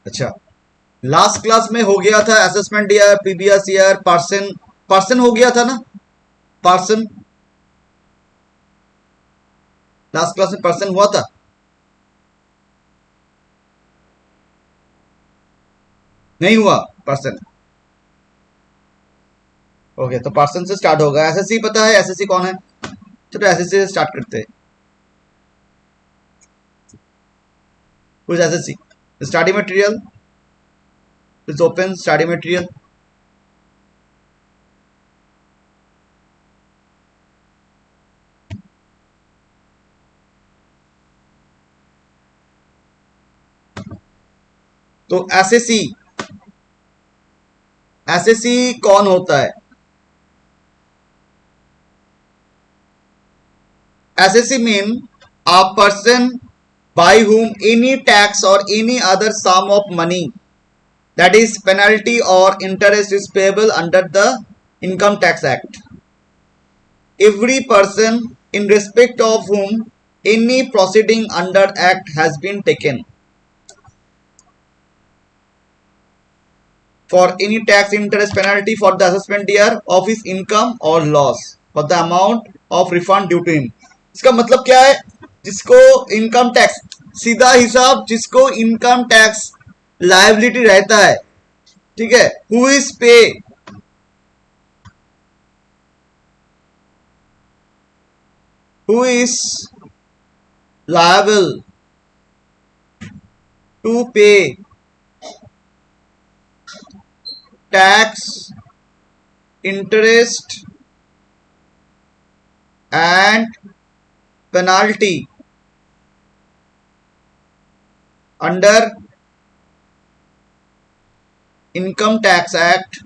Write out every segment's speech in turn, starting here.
अच्छा, last class में हो गया था assessment year, previous year, person, person हो गया था ना, पर्सन, लास्ट क्लास में पर्सन हुआ था। नहीं हुआ पर्सन। ओके, तो पर्सन से स्टार्ट होगा। एसएससी पता है एसएससी कौन है? चलो एसएससी से स्टार्ट करते हैं। कुछ SSC study material, it's open study material. तो एसएससी, एसएससी कौन होता है? SSC mean a person by whom any tax or any other sum of money, that is penalty or interest, is payable under the Income Tax Act. Every person in respect of whom any proceeding under act has been taken for any tax, interest, penalty for the assessment year of his income or loss for the amount of refund due to him. इसका मतलब क्या है? जिसको income tax, सीधा हिसाब, जिसको income tax liability रहता है, ठीक है, हु इज पे, who is liable to pay tax, interest and penalty under Income Tax Act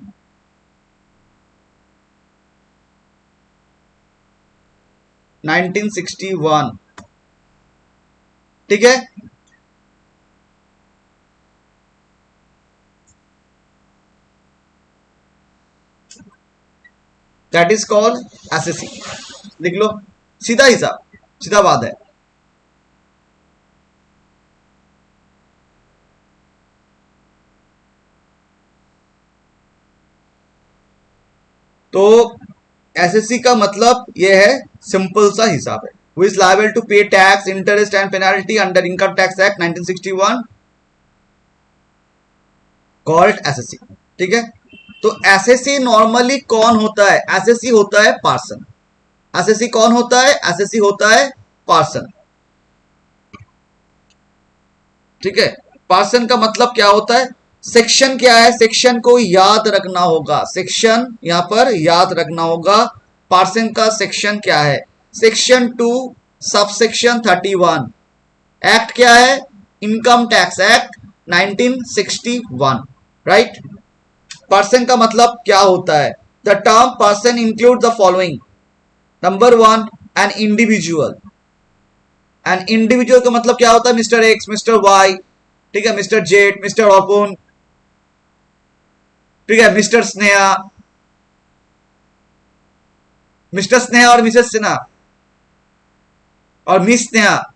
1961। ठीक है, दैट इज कॉल्ड एसएससी। लिख लो, सीधा हिसाब, सीधा बात है। तो एसएससी का मतलब यह है, सिंपल सा हिसाब है, हु इज लायबल टू पे tax, interest and penalty under income tax act 1961 called SSC. ठीक है, तो एसएससी नॉर्मली कौन होता है? एसएससी होता है पार्सन। एसएससी कौन होता है? एसएससी होता है पार्सन। ठीक है, पार्सन का मतलब क्या होता है? सेक्शन क्या है? सेक्शन को याद रखना होगा, सेक्शन यहां पर याद रखना होगा। पार्सन का सेक्शन क्या है? Section 2 subsection 31। एक्ट क्या है? Income tax act 1961, right. Person का मतलब क्या होता है? The term person include the following. Number 1, an individual. An individual का मतलब क्या होता है? मिस्टर एक्स, मिस्टर वाई, ठीक है, मिस्टर जेड, मिस्टर अर्पुन, ठीक है, मिस्टर स्नेहा, मिस्टर स्नेहा और मिसेस सिन्हा और miss Sneha,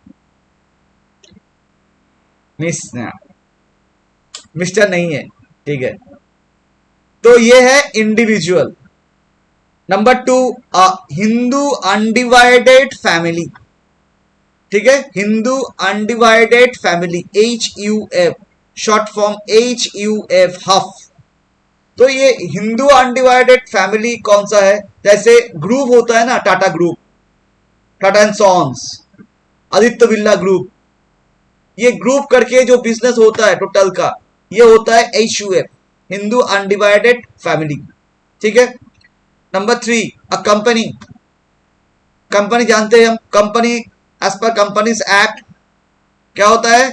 miss Sneha, mister नहीं है, ठीक है। तो ये है individual. Number 2, Hindu undivided family. ठीक है, Hindu undivided family, HUF, short form HUF, हफ। तो ये हिंदू अनडिवाइडेड फैमिली कौन सा है? जैसे ग्रुप होता है ना, Tata group, Tata and sons, Aditya Birla group, ये ग्रुप करके जो बिजनेस होता है टोटल का, ये होता है HUF, हिंदू अनडिवाइडेड फैमिली। ठीक है। Number 3, a company. कंपनी जानते हैं हम, कंपनी एज पर कंपनीज एक्ट क्या होता है?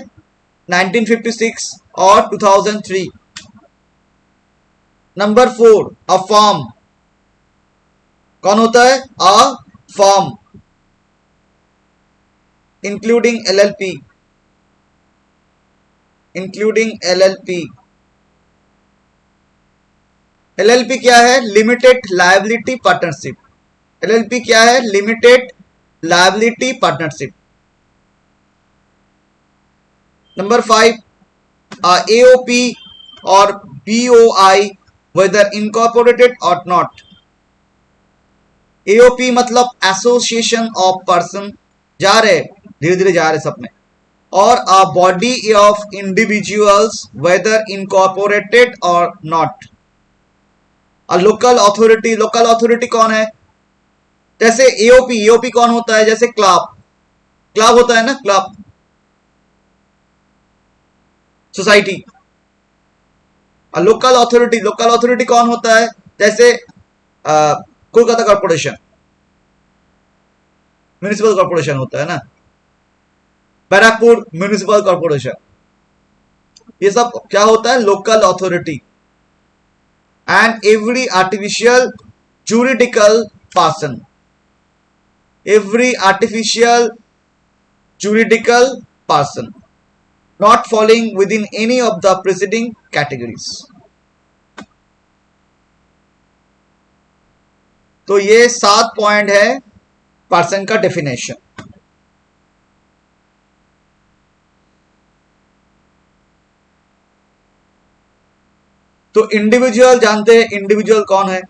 1956 और 2003। Number 4, a firm. कौन होता है? A firm including LLP, including LLP। LLP क्या है? Limited liability partnership. LLP क्या है? Limited liability partnership. Number 5, AOP or BOI whether incorporated or not. AOP मतलब एसोसिएशन ऑफ पर्सन, जा रहे धीरे धीरे जा रहे सब में, और a body of individuals whether incorporated और not. A local authority, local authority कौन है? जैसे एओपी, एओपी कौन होता है? जैसे क्लब, क्लब होता है ना, club society. Local authority, local authority कौन होता है? जैसे कोलकाता कॉर्पोरेशन, म्यूनिसिपल कॉर्पोरेशन होता है ना, बैरकपुर म्यूनिसिपल कॉर्पोरेशन, ये सब क्या होता है? Local authority. And every artificial juridical person, every artificial juridical person not falling within any of the preceding categories. तो ये 7 पॉइंट है पर्सन का डेफिनेशन. तो इंडिविजुअल जानते हैं, इंडिविजुअल कौन है?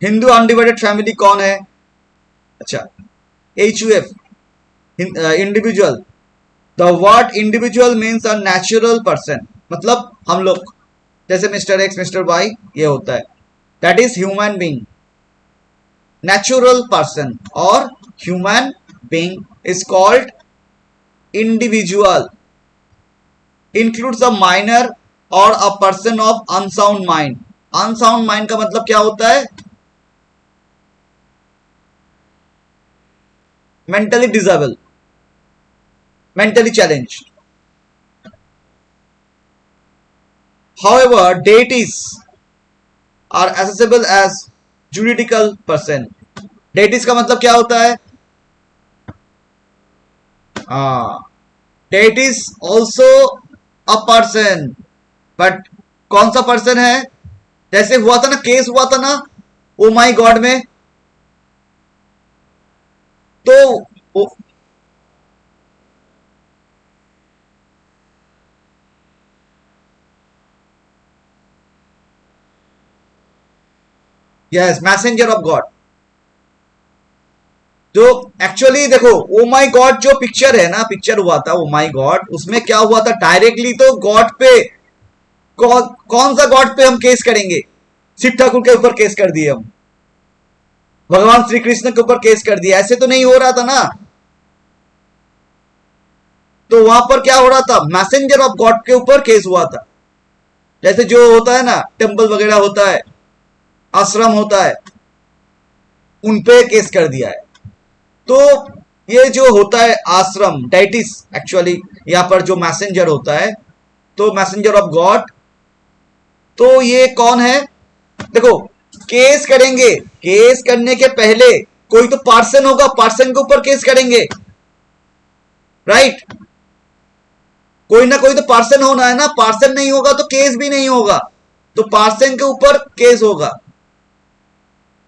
हिंदू अनडिवाइडेड फैमिली कौन है? अच्छा, HUF individual. The word individual means a natural person, मतलब हम लोग जैसे मिस्टर एक्स, मिस्टर वाई, ये होता है. That is human being. Natural person और human being is called individual. Includes a minor और a person of unsound mind. Unsound mind का मतलब क्या होता है? mentally disabled, mentally challenged. However, deities are accessible as juridical person. Deities का मतलब क्या होता है? Deities also a person, but कौन सा पर्सन है? जैसे हुआ था ना, केस हुआ था ना ओ माई गॉड में, तो यस, मैसेंजर ऑफ गॉड. जो एक्चुअली देखो, ओ माई गॉड जो पिक्चर है ना, पिक्चर हुआ था ओ माई गॉड, उसमें क्या हुआ था? डायरेक्टली तो गॉड पे, कौन सा गॉड पे हम केस करेंगे? शिव ठाकुर के ऊपर केस कर दिए हम, भगवान श्री कृष्ण के ऊपर केस कर दिया. ऐसे तो नहीं हो रहा था ना. तो वहां पर क्या हो रहा था? मैसेंजर ऑफ गॉड के ऊपर केस हुआ था. जैसे जो होता है ना, टेम्पल वगैरह होता है, आश्रम होता है, उनपे केस कर दिया है. तो ये जो होता है आश्रम, डाइटिस, एक्चुअली यहां पर जो मैसेंजर होता है, तो मैसेंजर ऑफ गॉड, तो ये कौन है? देखो, केस करेंगे, केस करने के पहले कोई तो पर्सन होगा, पर्सन के ऊपर केस करेंगे, राइट? कोई ना कोई तो पर्सन होना है ना. पर्सन नहीं होगा तो केस भी नहीं होगा, तो पर्सन के ऊपर केस होगा.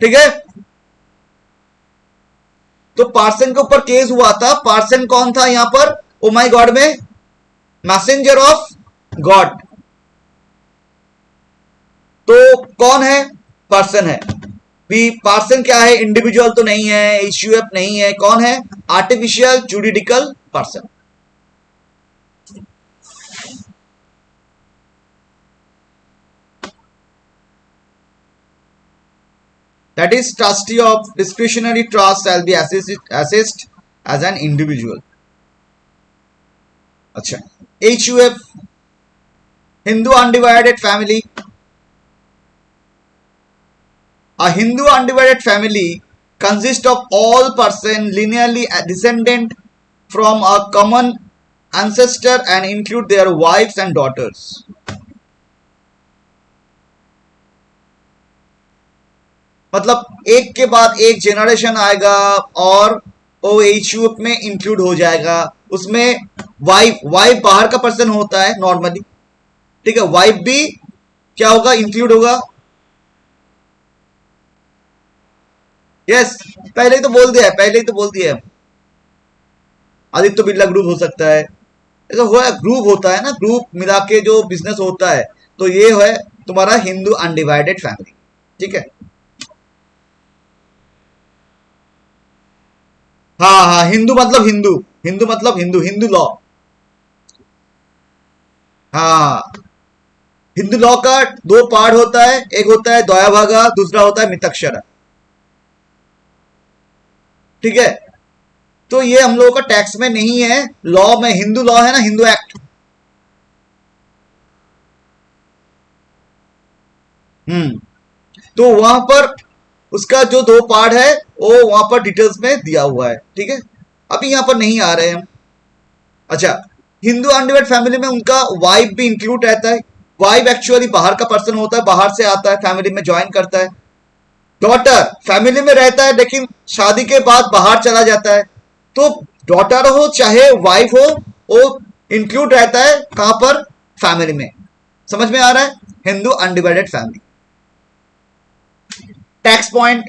ठीक है? तो पर्सन के ऊपर केस हुआ था. पर्सन कौन था यहां पर ओ माई गॉड में? Messenger of God. तो कौन है? पर्सन है. भी पर्सन क्या है? इंडिविजुअल तो नहीं है, HUF नहीं है. कौन है? Artificial juridical person. That is, trustee of discretionary trust shall be assessed as an individual. अच्छा, HUF Hindu undivided family. A Hindu undivided family consists of all persons linearly descendant from a common ancestor and include their wives and daughters. मतलब एक के बाद एक generation आएगा और वो HUF में इंक्लूड हो जाएगा. उसमें वाइफ बाहर का पर्सन होता है नॉर्मली, ठीक है? वाइफ भी क्या होगा? इंक्लूड होगा. यस, पहले ही तो बोल दिया है, पहले ही तो बोल दिया है। आदित्य बिरला ग्रुप हो सकता है, ऐसा हुआ है, ग्रुप होता है ना, ग्रुप मिला के जो बिजनेस होता है, तो ये है तुम्हारा हिंदू अनडिवाइडेड फैमिली। ठीक है, हाँ हाँ, हिंदू मतलब हिंदू, हिंदू मतलब हिंदू, हिंदू लॉ। हाँ, हिंदू लॉ का दो पार्ट होता है, एक होता है द्वयाभागा, दूसरा होता है मितक्षरा। ठीक है, तो ये हम लोगों का टैक्स में नहीं है, लॉ में, हिंदू लॉ है ना, हिंदू एक्ट। हम्म, तो वहां पर उसका जो दो पार्ट है वो वहां पर डिटेल्स में दिया हुआ है। ठीक है, अभी यहां पर नहीं आ रहे हैं हम। अच्छा, हिंदू अनडिवाइड फैमिली में उनका वाइफ भी इंक्लूड रहता है। वाइफ एक्चुअली बाहर का पर्सन होता है, बाहर से आता है, फैमिली में ज्वाइन करता है। डॉटर फैमिली में रहता है लेकिन शादी के बाद बाहर चला जाता है, तो डॉटर हो चाहे वाइफ हो, वो इंक्लूड रहता है कहां पर, फैमिली में। समझ में आ रहा है, Hindu undivided family. Tax point,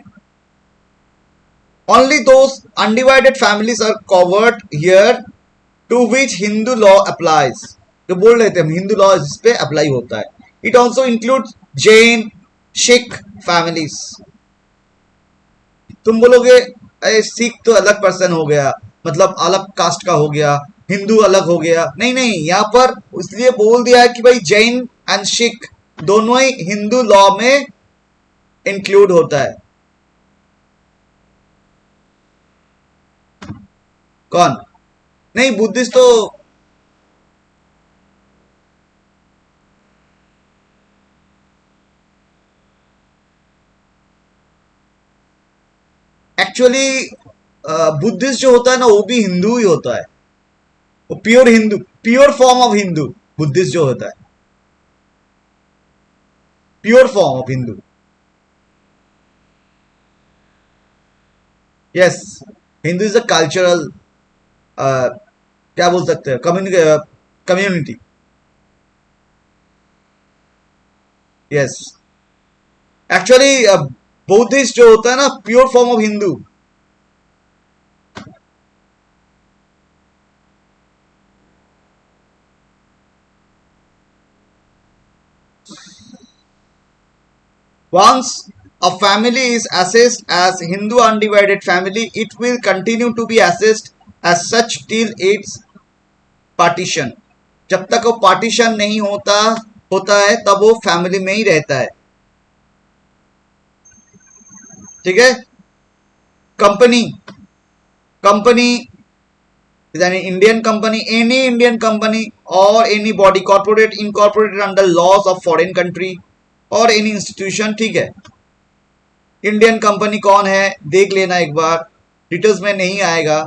only those undivided families are covered here to which Hindu law applies। जो बोल रहे थे हम, हिंदू लॉ जिस पे अप्लाई होता है। It also include Jain, Sikh families. तुम बोलोगे अरे सिख तो अलग पर्सन हो गया, मतलब अलग कास्ट का हो गया, हिंदू अलग हो गया। नहीं नहीं, यहां पर इसलिए बोल दिया है कि भाई जैन एंड सिख दोनों ही हिंदू लॉ में इंक्लूड होता है। कौन? नहीं, बुद्धिस्ट तो एक्चुअली बुद्धिस्ट जो होता है ना वो भी हिंदू ही होता है, वो pure Hindu, pure form of Hindu. Buddhist जो होता है pure form of Hindu. Yes, Hindu is a cultural, क्या बोल सकते हैं, कम्युनिटी। यस, एक्चुअली बुद्धिस्ट जो होता है ना pure form of Hindu. Once a family is assessed as Hindu undivided family, it will continue to be assessed as such till its partition। जब तक वो पार्टीशन नहीं होता होता है तब वो फैमिली में ही रहता है। ठीक है, कंपनी, कंपनी यानी Indian company, any Indian company और any body corporate incorporated under laws of foreign country और एनी इंस्टीट्यूशन। ठीक है, इंडियन कंपनी कौन है देख लेना एक बार, डिटेल्स में नहीं आएगा।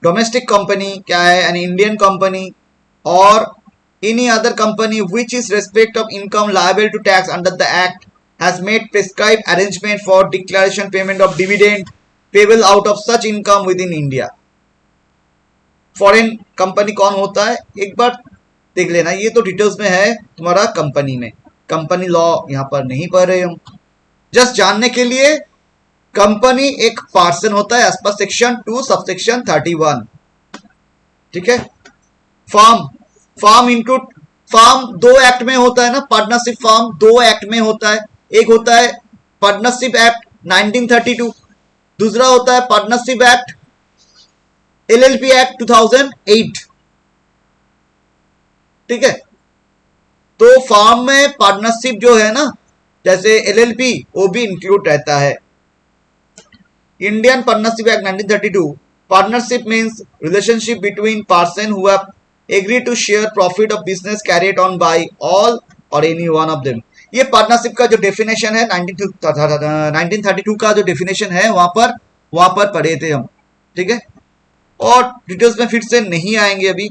डोमेस्टिक कंपनी क्या है, एन इंडियन कंपनी और any other company which is respect of income liable to tax under the act has made prescribed arrangement for declaration payment of dividend payable out of such income within India। Foreign company कौन होता है एक बार देख लेना, ये तो details में है तुम्हारा कंपनी में, कंपनी लॉ यहां पर नहीं पढ़ रहे हम, जस्ट जानने के लिए। कंपनी एक पार्सन होता है एज पर सेक्शन 2 सबसेक्शन 31। ठीक है, फॉर्म, फार्म इंक्लूड, फार्म दो एक्ट में होता है ना, पार्टनरशिप फार्म दो एक्ट में होता है। एक होता है पार्टनरशिप एक्ट 1932, दूसरा होता है पार्टनरशिप एक्ट एलएलपी एक्ट 2008। ठीक है, तो फार्म में पार्टनरशिप जो है ना, जैसे एलएलपी वो भी इंक्लूड रहता है। Indian partnership act 1932, partnership means relationship between person who have agree to share profit of business carried on by all और एनी वन ऑफ देम। ये पार्टनरशिप का जो डेफिनेशन है 1932 का जो डेफिनेशन है वहां पर पढ़े थे हम। ठीक है, और डिटेल्स में फिर से नहीं आएंगे अभी।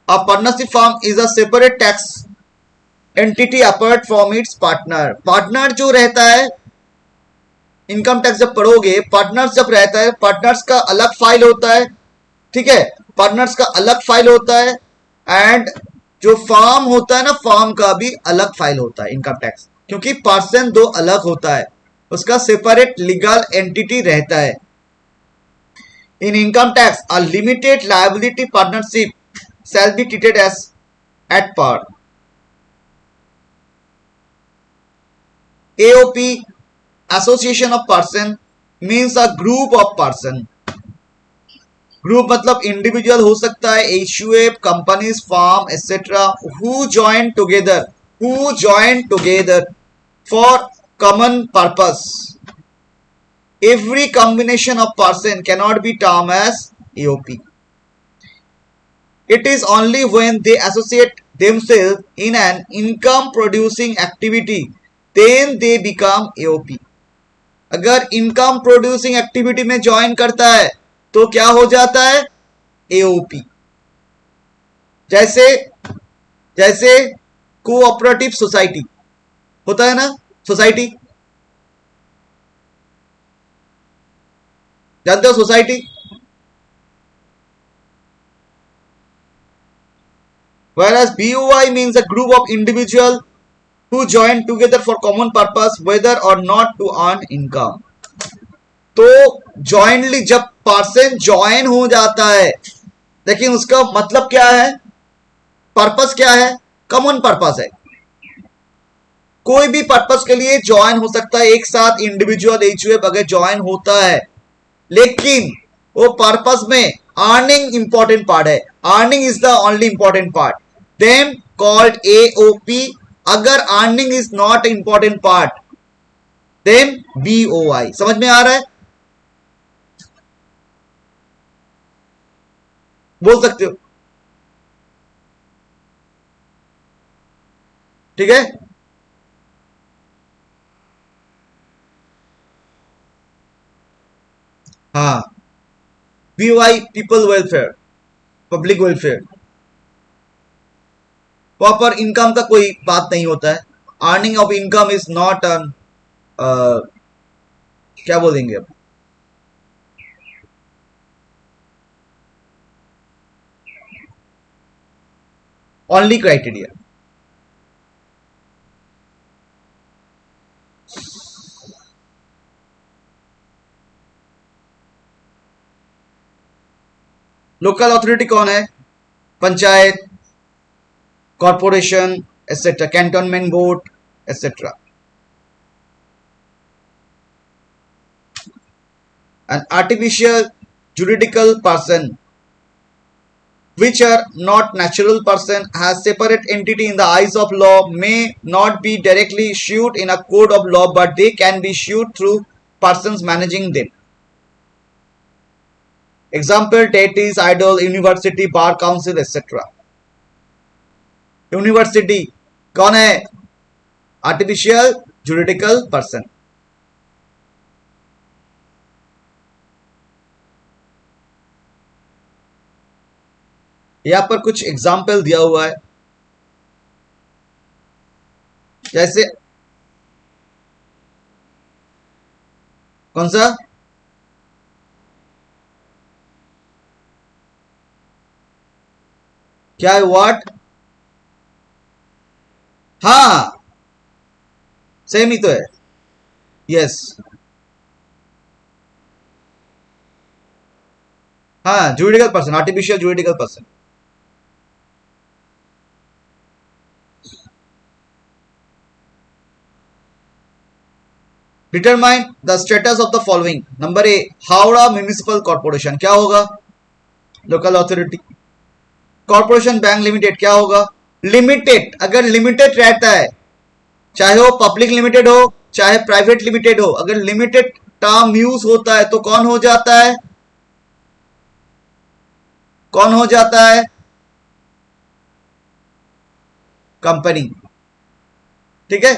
A partnership firm is a separate tax entity apart from its partner। Partner जो रहता है, इनकम टैक्स जब पढ़ोगे, पार्टनर्स जब रहता है, पार्टनर्स का अलग फाइल होता है। ठीक है, पार्टनर्स का अलग फाइल होता है एंड जो फार्म होता है ना, फार्म का भी अलग फाइल होता है इनकम टैक्स, क्योंकि पर्सन दो अलग होता है, उसका सेपरेट लीगल एंटिटी रहता है। In income tax a limited liability partnership shall be treated as at par. AOP association of person means a group of person. Group मतलब इंडिविजुअल हो सकता है, HUF, companies, firm etcetera, who join together for common purpose. Every combination of person cannot be termed as AOP. It is only when they associate themselves in an income producing activity then they become AOP. अगर income producing activity में join करता है तो क्या हो जाता है? AOP। जैसे जैसे कोऑपरेटिव सोसाइटी होता है ना, सोसाइटी जानते हो, society. Whereas BOI means a group of individuals who join together for common purpose whether or not to earn income। तो जॉइंटली जब पर्सन ज्वाइन हो जाता है, लेकिन उसका मतलब क्या है, पर्पस क्या है? कॉमन पर्पस है। कोई भी पर्पस के लिए ज्वाइन हो सकता है एक साथ, इंडिविजुअल एचयूएफ अगर ज्वाइन होता है, लेकिन वो पर्पस में अर्निंग इंपॉर्टेंट पार्ट है, earning is the only important part, then called AOP. अगर earning is not important part then BOI. समझ में आ रहा है? बोल सकते हो, ठीक है। हाँ, BOI people welfare, public welfare. Proper income का कोई बात नहीं होता है, earning of income is not an क्या बोलेंगे अब, ओनली क्राइटेरिया। लोकल अथॉरिटी कौन है? Panchayat, corporation etcetera, cantonment board etcetera. An artificial juridical person which are not natural person has separate entity in the eyes of law may not be directly issued in a code of law but they can be issued through persons managing them. Example, deities, idol, university, bar council etc. University कौन है? Artificial juridical person. यहां पर कुछ example दिया हुआ है, जैसे कौन सा? क्या है? व्हाट? हाँ, सेम ही तो है। यस, हाँ, juridical person, artificial juridical person. Determine the status of the following. Number A, Howrah municipal corporation क्या होगा? Local authority. Corporation bank limited क्या होगा? लिमिटेड। अगर लिमिटेड रहता है, चाहे वो पब्लिक लिमिटेड हो चाहे प्राइवेट लिमिटेड हो, अगर लिमिटेड टर्म यूज होता है तो कौन हो जाता है? कौन हो जाता है? कंपनी। ठीक है,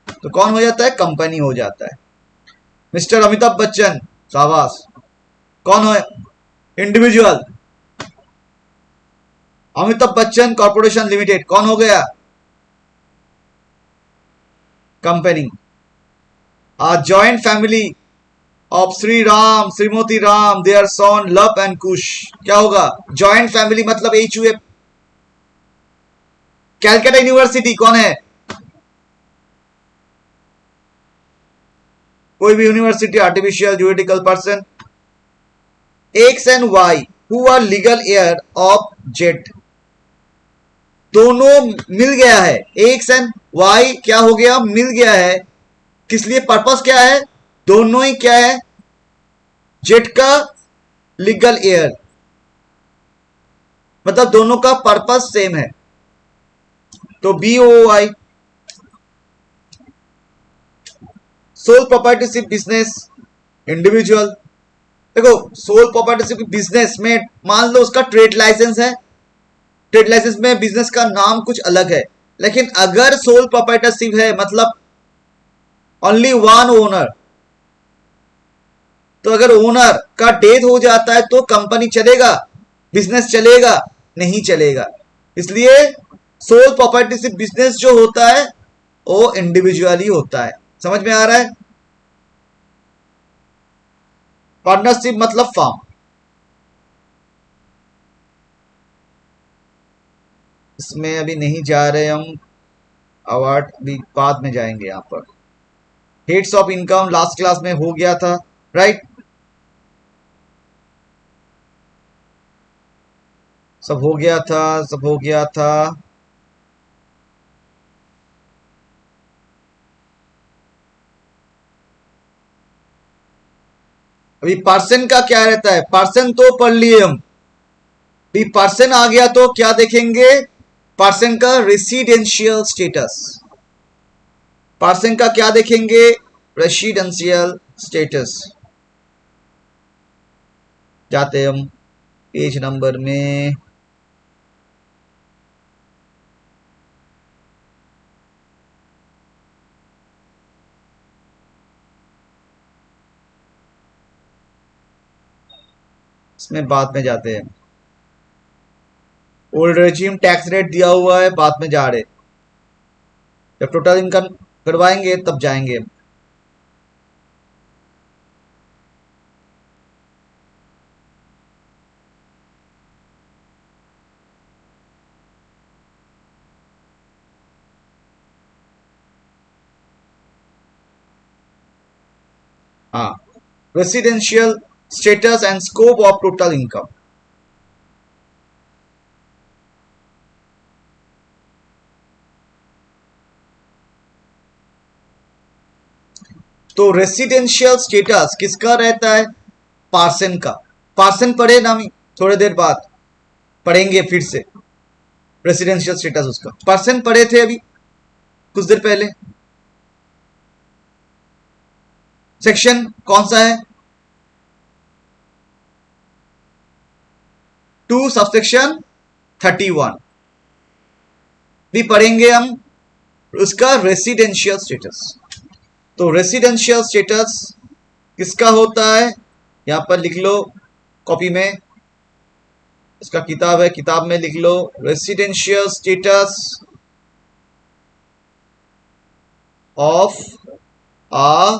तो कौन हो जाता है? कंपनी हो जाता है। मिस्टर अमिताभ बच्चन, शाबाश, कौन हो? Individual. Amitabh Bachchan corporation limited कौन हो गया? Company. Joint family of Shri Ram Shrimati Ram their son Luv and Kush, क्या होगा? जॉइंट फैमिली मतलब HUF। कैलकाटा यूनिवर्सिटी कौन है? कोई भी university, artificial juridical person. X and Y who are legal heir of Z, दोनों मिल गया है। X एंड Y क्या हो गया? मिल गया है। किस लिए? पर्पस क्या है? दोनों ही क्या है? जेट का लीगल हेयर, मतलब दोनों का पर्पस सेम है, तो BOI। Sole proprietorship business individual, देखो सोल प्रोप्राइटरशिप बिजनेस में मान लो उसका ट्रेड लाइसेंस है, ट्रेड लाइसेंस में बिजनेस का नाम कुछ अलग है, लेकिन अगर सोल प्रोप्राइटरशिप है मतलब ओनली वन ओनर, तो अगर ओनर का डेथ हो जाता है तो कंपनी चलेगा, बिजनेस चलेगा? नहीं चलेगा। इसलिए सोल प्रोप्राइटरशिप बिजनेस जो होता है वो इंडिविजुअली होता है। समझ में आ रहा है? पार्टनरशिप मतलब फॉर्म। इसमें अभी नहीं जा रहे हम, अवार्ड भी बाद में जाएंगे। यहां पर heads of income last class में हो गया था, राइट? सब हो गया था, सब हो गया था। अभी पर्सन का क्या रहता है? पर्सन तो पढ़ लिए हम। अभी पर्सन आ गया तो क्या देखेंगे? पर्सन का रेसिडेंशियल स्टेटस। पर्सन का क्या देखेंगे? Residential status. जाते हम पेज नंबर में, इसमें बाद में जाते हैं। ओल्ड रेजिम टैक्स रेट दिया हुआ है, बाद में जा रहे, जब टोटल इनकम करवाएंगे तब जाएंगे। हाँ, residential status and scope of total income. तो रेसिडेंशियल स्टेटस किसका रहता है? पार्सन का। पार्सन पढ़े ना, थोड़ी देर बाद पढ़ेंगे फिर से रेसिडेंशियल स्टेटस उसका। पर्सन पढ़े थे अभी कुछ देर पहले। सेक्शन कौन सा है? 2 सबसेक्शन 31 भी पढ़ेंगे हम उसका रेसिडेंशियल स्टेटस। तो रेसिडेंशियल स्टेटस किसका होता है? यहां पर लिख लो कॉपी में, इसका किताब है, किताब में लिख लो residential status of a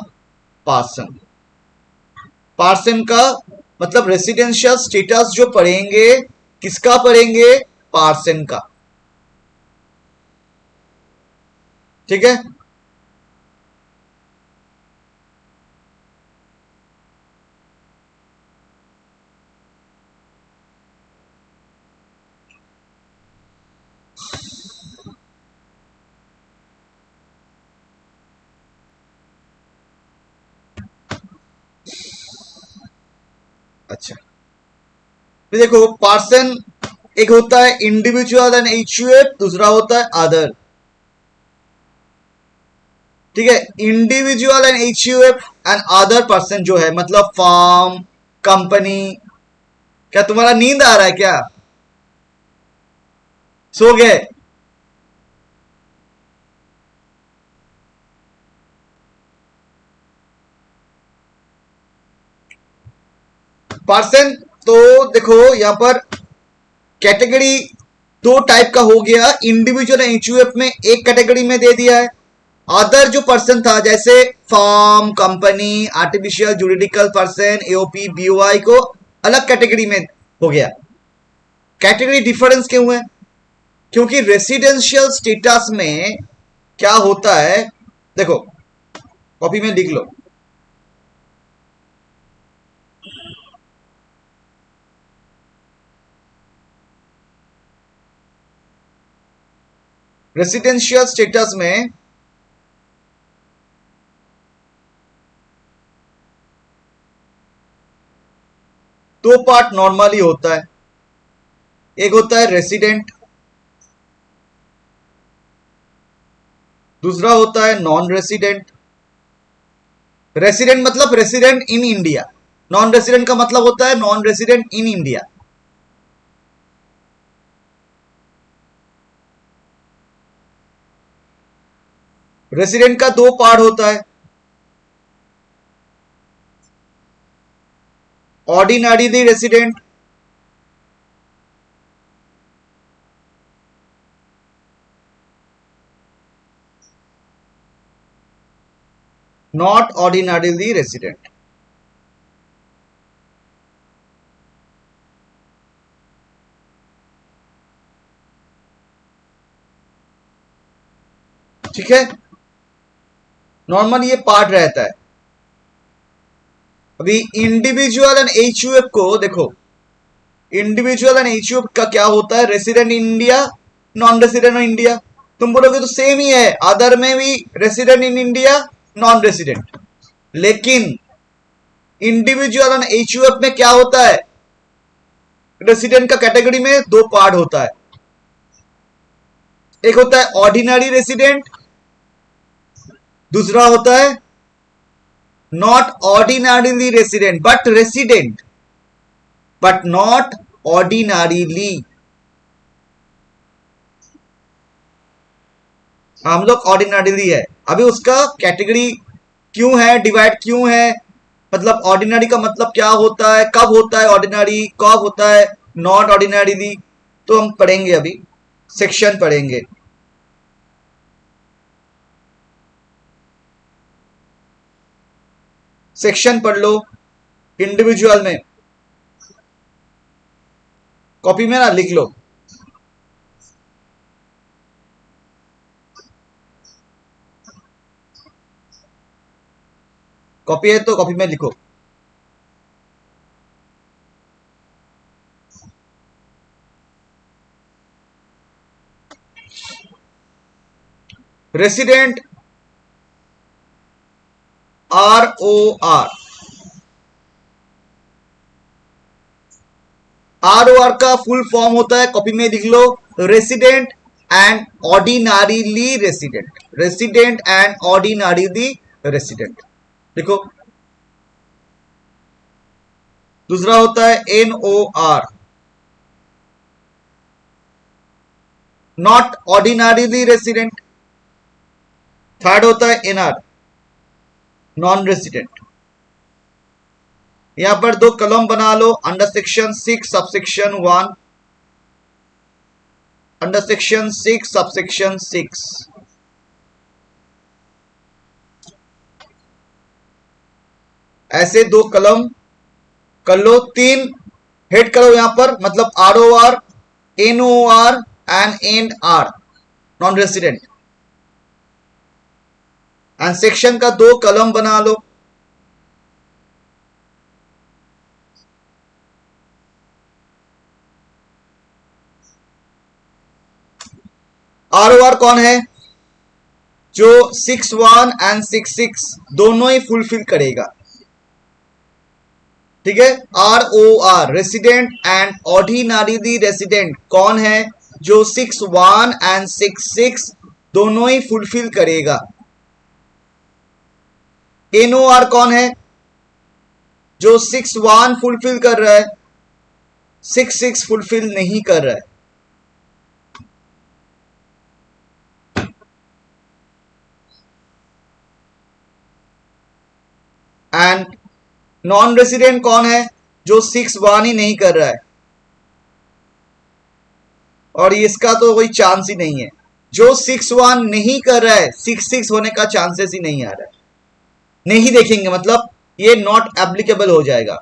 person. Person का मतलब रेसिडेंशियल स्टेटस जो पढ़ेंगे किसका पढ़ेंगे? पार्सन का। ठीक है? अच्छा, तो देखो पार्सन एक होता है इंडिविजुअल एंड HUF, दूसरा होता है अदर। ठीक है? Individual and HUF and other person जो है मतलब फर्म, कंपनी। क्या तुम्हारा नींद आ रहा है क्या? सो गए? पर्सन तो देखो यहां पर कैटेगरी 2 टाइप का हो गया। इंडिविजुअल एंड HUF में एक कैटेगरी में दे दिया है, अदर जो पर्सन था जैसे form, company, artificial juridical person, AOP, BOI को अलग कैटेगरी में हो गया। कैटेगरी डिफरेंस क्यों है? क्योंकि रेसिडेंशियल स्टेटस में क्या होता है, देखो कॉपी में लिख लो। रेसिडेंशियल स्टेटस में दो पार्ट नॉर्मली होता है, एक होता है रेसिडेंट, दूसरा होता है नॉन रेसिडेंट। रेसिडेंट मतलब resident in India, non resident का मतलब होता है non resident in India. Resident का दो पार्ट होता है, ordinarily resident, not ordinarily resident. ठीक है, नॉर्मल ये पार्ट रहता है। अभी इंडिविजुअल एंड एचयूएफ को देखो, इंडिविजुअल एंड एचयूएफ का क्या होता है, resident in India, non resident in India. तुम बोलोगे तो सेम ही है, अदर में भी resident in India, non resident. लेकिन इंडिविजुअल एंड एचयूएफ में क्या होता है, रेसिडेंट का कैटेगरी में दो पार्ट होता है, एक होता है ऑर्डिनरी रेसिडेंट, दूसरा होता है not ordinarily resident but resident, but not ordinarily. हम लोग ऑर्डिनरीली है। अभी उसका कैटेगरी क्यों है, डिवाइड क्यों है, मतलब ऑर्डिनरी का मतलब क्या होता है, कब होता है ऑर्डिनरी, कब होता है नॉट ऑर्डिनरीली, तो हम पढ़ेंगे, अभी सेक्शन पढ़ेंगे। सेक्शन पढ़ लो इंडिविजुअल में, कॉपी में ना लिख लो। कॉपी है तो कॉपी में लिखो। रेसिडेंट, ROR, ROR का फुल फॉर्म होता है, कॉपी में लिख लो, resident and ordinarily resident, resident and ordinarily resident लिखो। दूसरा होता है NOR, not ordinarily resident. Third होता है NR, नॉन रेसिडेंट। यहां पर दो कॉलम बना लो, under section 6 subsection 1, under section 6 subsection 6। ऐसे दो कॉलम कर लो, तीन हेड करो यहां पर, मतलब ROR, NOR and NR, non resident. And section का दो कॉलम बना लो। ROR कौन है, जो 6(1) एंड 6(6) दोनों ही फुलफिल करेगा। ठीक है, ROR resident and ordinarily resident कौन है, जो 6(1) एंड 6(6) दोनों ही फुलफिल करेगा। NOR कौन है, जो 6(1) फुलफिल कर रहा है, 6(6) फुलफिल नहीं कर रहा है। एंड नॉन रेसिडेंट कौन है, जो 6(1) ही नहीं कर रहा है, और इसका तो कोई चांस ही नहीं है, जो 6-1 नहीं कर रहा है 6-6 होने का चांसेस ही नहीं आ रहा है, नहीं देखेंगे, मतलब ये नॉट एप्लीकेबल हो जाएगा।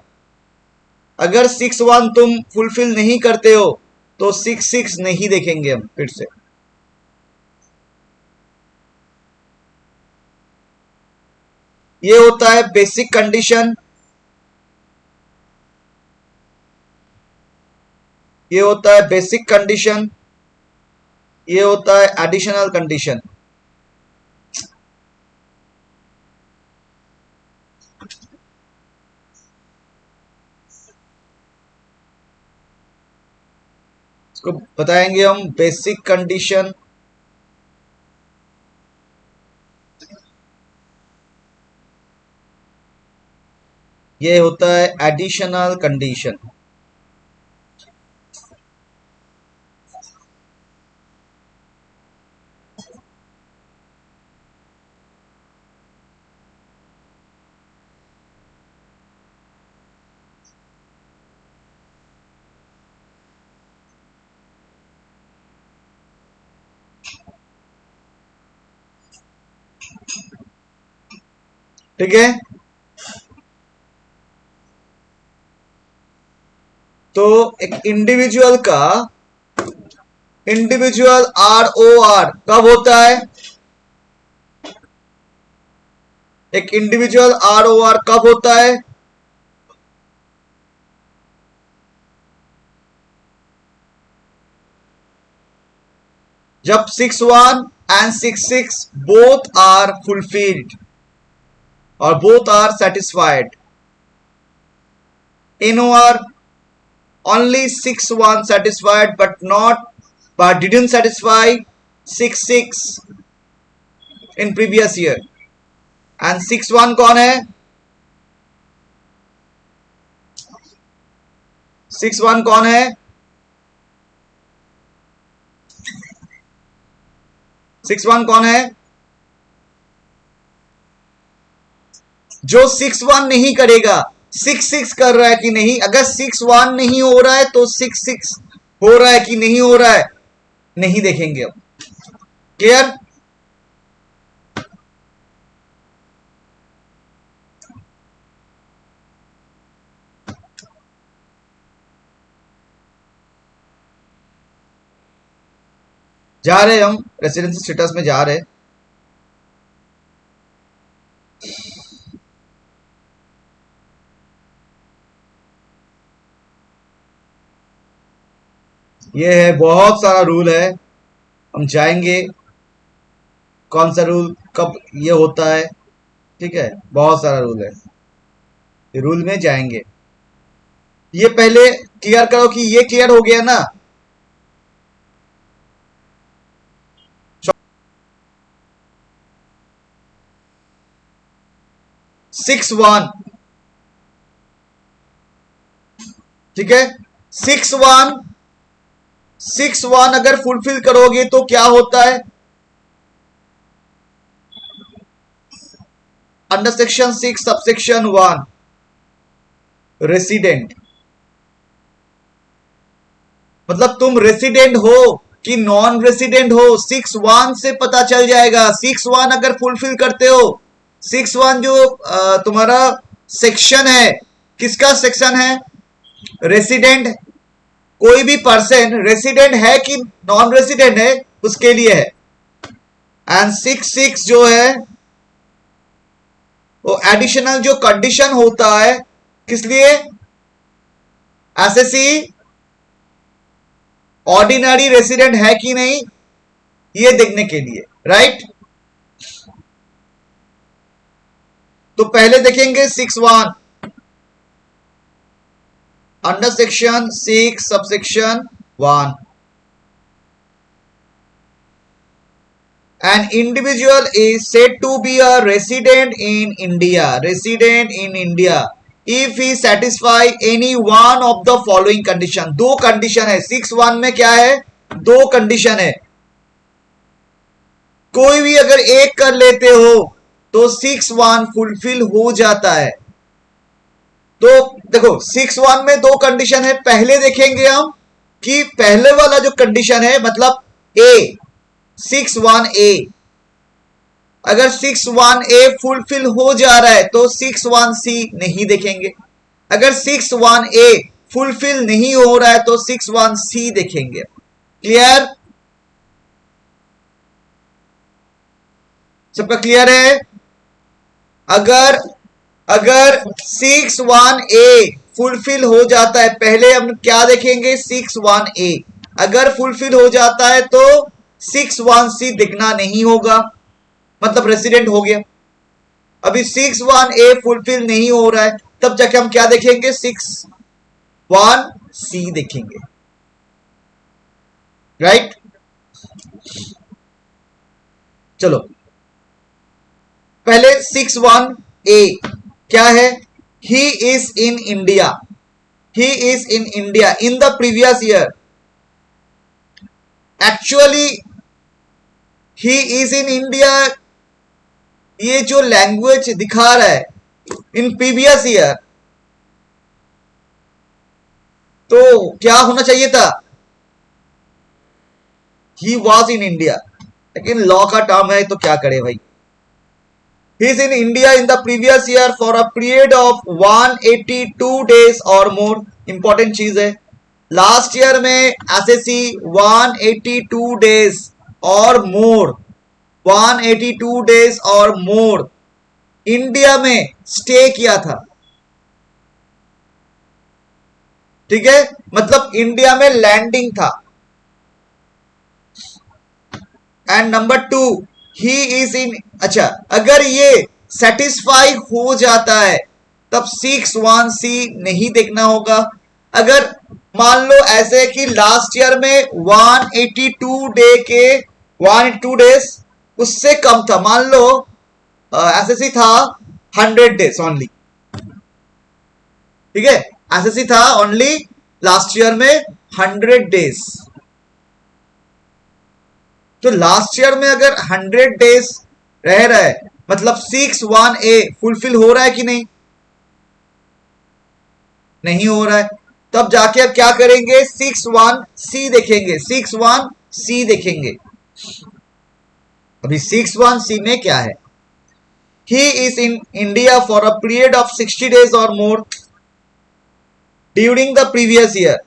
अगर 6-1 तुम फुलफिल नहीं करते हो तो 6-6 नहीं देखेंगे हम फिर से। ये होता है बेसिक कंडीशन, ये होता है बेसिक कंडीशन, ये होता है एडिशनल कंडीशन। इसको बताएंगे हम बेसिक कंडीशन, ये होता है एडिशनल कंडीशन। ठीक है, तो एक इंडिविजुअल ROR कब होता है? एक इंडिविजुअल ROR कब होता है? जब 6-1 and 6-6 both are fulfilled or both are satisfied. NOR only 6-1 satisfied but didn't satisfy 6-6 in previous year. And 6-1 कौन है? 6-1 कौन है? 6-1 कौन है? जो 6-1 नहीं करेगा, 6-6 कर रहा है कि नहीं। अगर 6-1 नहीं हो रहा है तो 6-6 हो रहा है कि नहीं हो रहा है नहीं देखेंगे अब। क्लियर? जा रहे हम रेसिडेंसी स्टेटस में जा रहे। ये है, बहुत सारा रूल है, हम जाएंगे कौन सा रूल कब ये होता है। ठीक है, बहुत सारा रूल है, ये रूल में जाएंगे। ये पहले क्लियर करो कि ये क्लियर हो गया ना। 6-1, ठीक है, 6-1 अगर फुलफिल करोगे तो क्या होता है? अंडर सेक्शन 6 सबसेक्शन 1 रेसिडेंट, मतलब तुम रेसिडेंट हो कि नॉन रेसिडेंट हो 6-1 से पता चल जाएगा। 6-1 अगर फुलफिल करते हो, 6-1 जो तुम्हारा सेक्शन है, किसका सेक्शन है? रेसिडेंट। कोई भी पर्सन रेसिडेंट है कि नॉन रेसिडेंट है उसके लिए है। एंड 6-6 जो है वो एडिशनल जो कंडीशन होता है, किस लिए? एसएससी ऑर्डिनरी रेसिडेंट है कि नहीं ये देखने के लिए, राइट। तो पहले देखेंगे 6-1 under section 6 subsection 1। An individual is said to be a resident in India if he satisfy any one of the following condition। दो कंडीशन है 6-1 में, क्या है? दो कंडीशन है। कोई भी अगर एक कर लेते हो तो 6-1 फुलफिल हो जाता है। तो देखो 6-1 में दो कंडीशन है। पहले देखेंगे हम कि पहले वाला जो कंडीशन है, मतलब ए, 61A, अगर 61A फुलफिल हो जा रहा है तो 61C नहीं देखेंगे, अगर 61A फुलफिल नहीं हो रहा है तो 61C देखेंगे। क्लियर? सबका क्लियर है? अगर अगर 61A फुलफिल हो जाता है, पहले हम क्या देखेंगे? 61A अगर फुलफिल हो जाता है तो 61C दिखना नहीं होगा, मतलब रेसिडेंट हो गया। अभी 61A फुलफिल नहीं हो रहा है, तब जाके हम क्या देखेंगे? 61C देखेंगे, राइट? चलो पहले 61A क्या है? He is in India, he is in India in the previous year. Actually he is in India, ये जो लैंग्वेज दिखा रहा है इन प्रीवियस ईयर, तो क्या होना चाहिए था? ही वॉज इन इंडिया, लेकिन लॉ का टर्म है तो क्या करे भाई। ही is in India in the previous year for a period of 182 days और मोर। इंपॉर्टेंट चीज है, लास्ट ईयर में एसएससी 182 डेज और मोर, 182 डेज और मोर इंडिया में स्टे किया था, ठीक है, मतलब इंडिया में लैंडिंग था। एंड नंबर 2, ही इज इन, अच्छा अगर ये सेटिस्फाई हो जाता है तब 61C नहीं देखना होगा। अगर मान लो ऐसे कि लास्ट ईयर में 182 डे के 182 डेज उससे कम था, मान लो एसएससी था 100 डेज ओनली, ठीक है, एसएससी था ओनली लास्ट ईयर में 100 डेज। तो लास्ट ईयर में अगर 100 डेज रह रहा है, मतलब 61A फुलफिल हो रहा है कि नहीं? नहीं हो रहा है, तब जाके अब क्या करेंगे? 61C देखेंगे, 61C देखेंगे। अभी 61C में क्या है? He is in India for a period of 60 days और more during the previous year.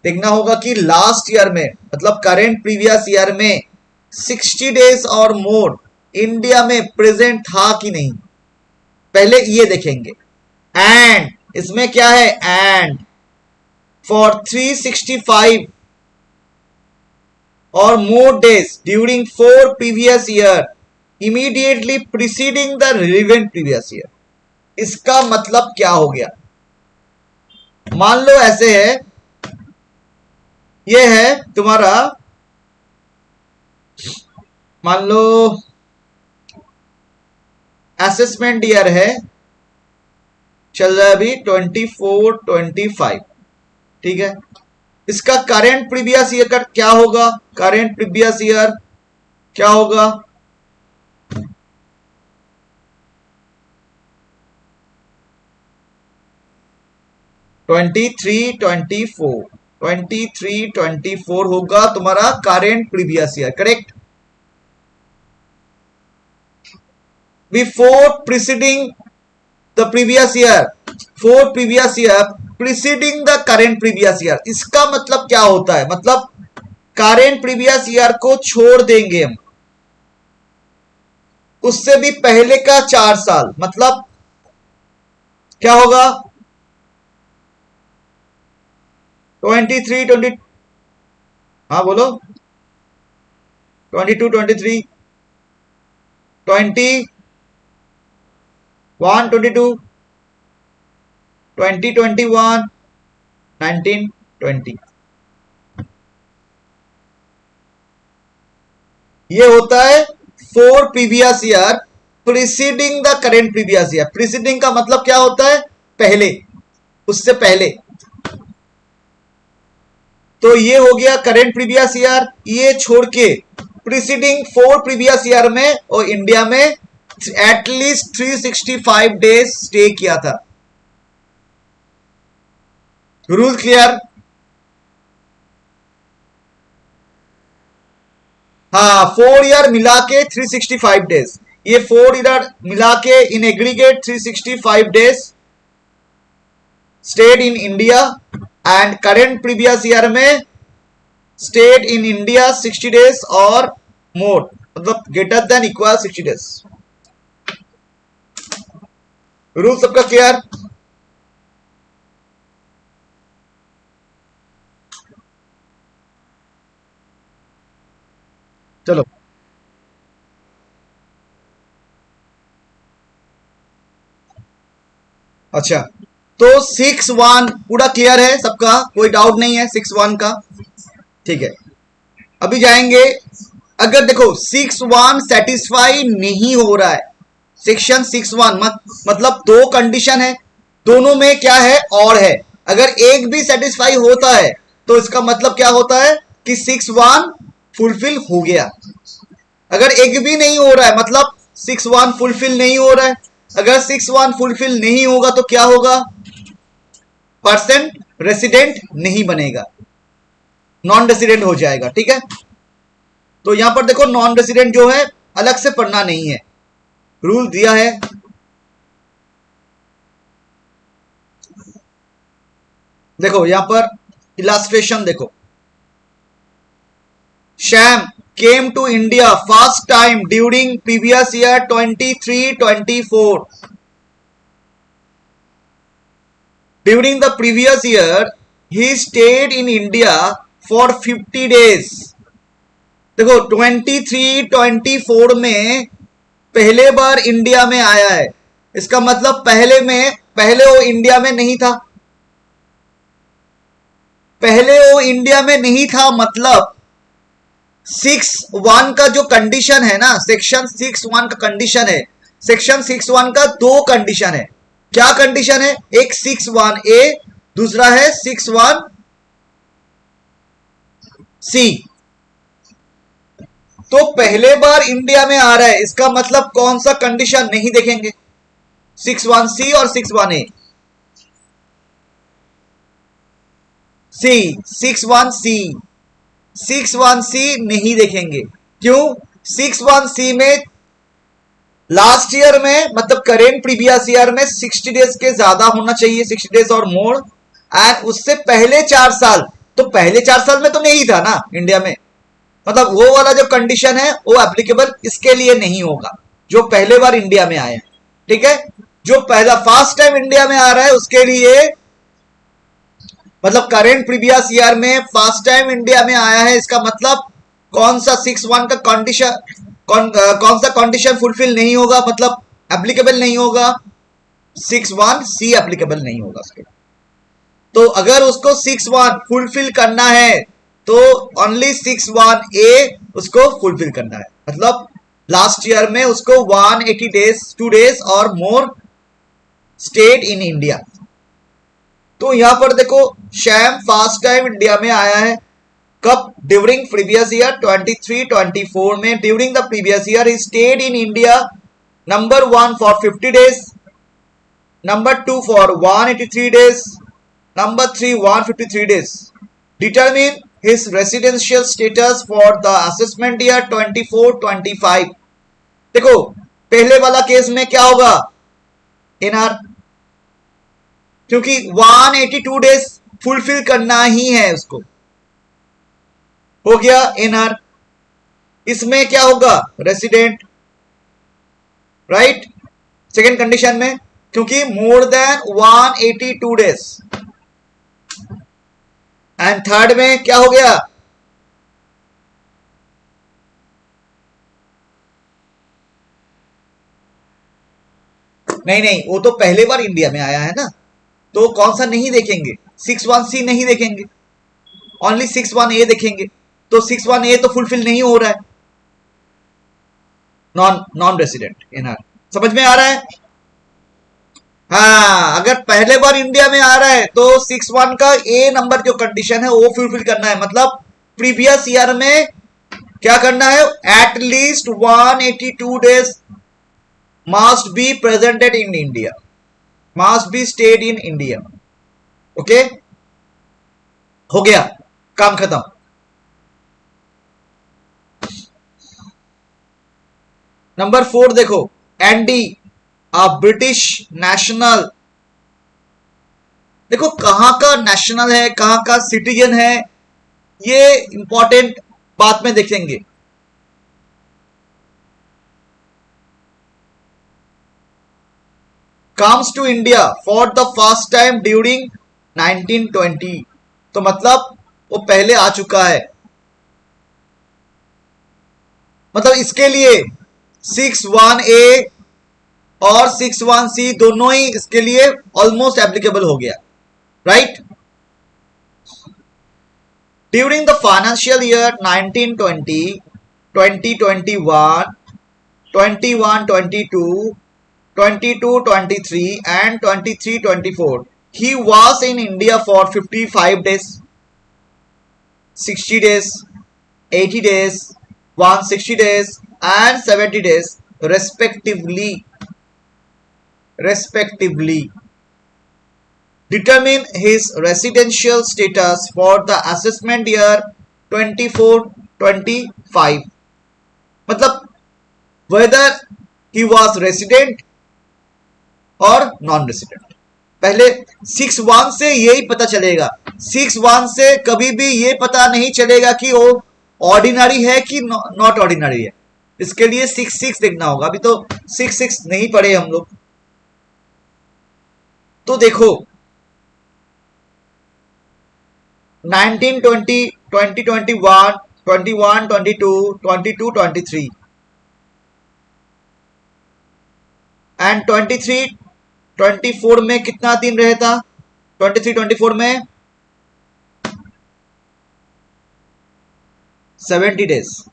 देखना होगा कि लास्ट ईयर में, मतलब करेंट प्रीवियस ईयर में 60 डेज और मोर इंडिया में प्रेजेंट था कि नहीं, पहले ये देखेंगे। एंड इसमें क्या है? एंड फॉर 365 और more days during 4 previous year immediately preceding the relevant previous year. इसका मतलब क्या हो गया? मान लो ऐसे है, ये है तुम्हारा, मान लो असेसमेंट ईयर है, चल रहा है अभी 24-25, ठीक है, इसका करेंट प्रीवियस ईयर का क्या होगा? करेंट प्रीवियस ईयर क्या होगा? ट्वेंटी थ्री ट्वेंटी फोर होगा तुम्हारा current previous year, correct. Before preceding the previous year, four previous year preceding the current previous year. इसका मतलब क्या होता है? मतलब करेंट प्रीवियस ईयर को छोड़ देंगे हम, उससे भी पहले का 4 साल, मतलब क्या होगा? 23 20, हाँ बोलो, 22 23 21 22 20 21 19 20, ये होता है 4 previous year preceding the current previous year. Preceding का मतलब क्या होता है? पहले, उससे पहले। तो ये हो गया करेंट प्रीवियस ईयर, ये छोड़ के प्रीसीडिंग 4 प्रीवियस ईयर में और इंडिया में एटलीस्ट 365 डेज स्टे किया था। Rule clear? हाँ 4 ईयर मिला के 365 डेज, ये 4 ईयर मिला के in aggregate 365 days state in India and current previous year में स्टेड इन इंडिया 60 डेज और मोर, मतलब greater than equal 60 days. Rule सबका क्लियर? चलो अच्छा, तो 6-1 पूरा क्लियर है सबका, कोई डाउट नहीं है 6-1 का, ठीक है। अभी जाएंगे, अगर देखो 6-1 सेटिस्फाई नहीं हो रहा है, सेक्शन 6-1 मतलब दो कंडीशन है, दोनों में क्या है और है, अगर एक भी सेटिस्फाई होता है तो इसका मतलब क्या होता है कि 6-1 फुलफिल हो गया। अगर एक भी नहीं हो रहा है मतलब 6-1 फुलफिल नहीं हो रहा है, अगर 6-1 फुलफिल नहीं होगा तो क्या होगा, पर्सन रेसिडेंट नहीं बनेगा, नॉन रेसिडेंट हो जाएगा, ठीक है। तो यहां पर देखो नॉन रेसिडेंट जो है अलग से पढ़ना नहीं है, रूल दिया है। देखो यहां पर इलास्ट्रेशन देखो, sham came to India first time during previous year 23-24. During the previous year, he stayed in India for 50 days. देखो 23-24 में पहले बार इंडिया में आया है, इसका मतलब पहले वो इंडिया में नहीं था, पहले वो इंडिया में नहीं था, मतलब 6-1 का जो कंडीशन है ना, सेक्शन 6-1 का कंडीशन है, सेक्शन 6-1 का दो कंडीशन है। क्या कंडीशन है, एक 6-1 ए, दूसरा है 6-1 सी। तो पहले बार इंडिया में आ रहा है, इसका मतलब कौन सा कंडीशन नहीं देखेंगे, 6-1 सी और 6-1 ए। सी 6-1 सी 6-1 सी नहीं देखेंगे, क्यों, 6-1 सी में लास्ट ईयर में मतलब करेंट प्रीवियस ईयर में 60 डेज के ज्यादा होना चाहिए, 60 डेज और मोर, एंड उससे पहले 4 साल, तो पहले 4 साल में तो नहीं था ना इंडिया में, मतलब वो वाला जो कंडीशन है वो एप्लीकेबल इसके लिए नहीं होगा जो पहले बार इंडिया में आए, ठीक है। जो पहला फर्स्ट टाइम इंडिया में आ रहा है उसके लिए, मतलब करेंट प्रीवियस ईयर में फर्स्ट टाइम इंडिया में आया है, इसका मतलब कौन सा 6-1 का कंडीशन, कौन सा कंडीशन फुलफिल नहीं होगा, मतलब एप्लीकेबल नहीं होगा, 6-1 सी एप्लीकेबल नहीं होगा उसके। तो अगर उसको 6-1 फुलफिल करना है तो ओनली 6-1 ए उसको फुलफिल करना है, मतलब लास्ट ईयर में उसको 180 डेज 2 डेज और मोर स्टेट इन इंडिया। तो यहां पर देखो शैम फर्स्ट टाइम इंडिया में आया है, कब, ड्यूरिंग प्रीवियस ईयर 23-24 में, during the previous year he stayed in India, number 1 for 50 days, number 2 for 183 days, number 3 153 days. Determine his residential status for the assessment year 24-25। देखो पहले वाला case में क्या होगा, एनआर, क्योंकि 182 डेज फुलफिल करना ही है उसको, हो गया एनआर। इसमें क्या होगा, रेसिडेंट, राइट, सेकेंड कंडीशन में, क्योंकि more than 182 days. And third में क्या हो गया, नहीं वो तो पहले बार इंडिया में आया है ना, तो कौन सा नहीं देखेंगे, 6-1 सी नहीं देखेंगे, ओनली 6-1 ए देखेंगे। तो 6-1 ए तो फुलफिल नहीं हो रहा है, नॉन रेसिडेंट एनआर, समझ में आ रहा है। हाँ अगर पहले बार इंडिया में आ रहा है तो 6-1 का ए नंबर जो कंडीशन है वो फुलफिल करना है, मतलब प्रीवियस ईयर में क्या करना है, at least 182 days must be presented in India, must be state in India, okay, हो गया, काम खत्म। नंबर 4 देखो, एंडी ब्रिटिश नेशनल। देखो कहां का नेशनल है, कहां का सिटीजन है, ये इंपॉर्टेंट बात में देखेंगे। Comes to India for the first time during 1920, तो मतलब वो पहले आ चुका है। मतलब इसके लिए 61A और 61C दोनों ही इसके लिए ऑलमोस्ट एप्लीकेबल हो गया, right. During the financial year 1920, 2021, 21-22, 22-23 and 23-24, he was in India for 55 days, 60 days, 80 days, 160 days and 70 days respectively. Determine his residential status for the assessment year 24-25. मतलब whether he was resident और non resident. पहले 61 से यही पता चलेगा, 61 से कभी भी ये पता नहीं चलेगा कि वो ऑर्डिनरी है कि नॉट ऑर्डिनरी है। इसके लिए 66 देखना होगा। अभी तो 66 नहीं पढ़े हम लोग। तो देखो 1920, 2021, 21, 22, 22, 23 एंड 23, 24 में कितना दिन रहता? 23, 24 में 70 डेज।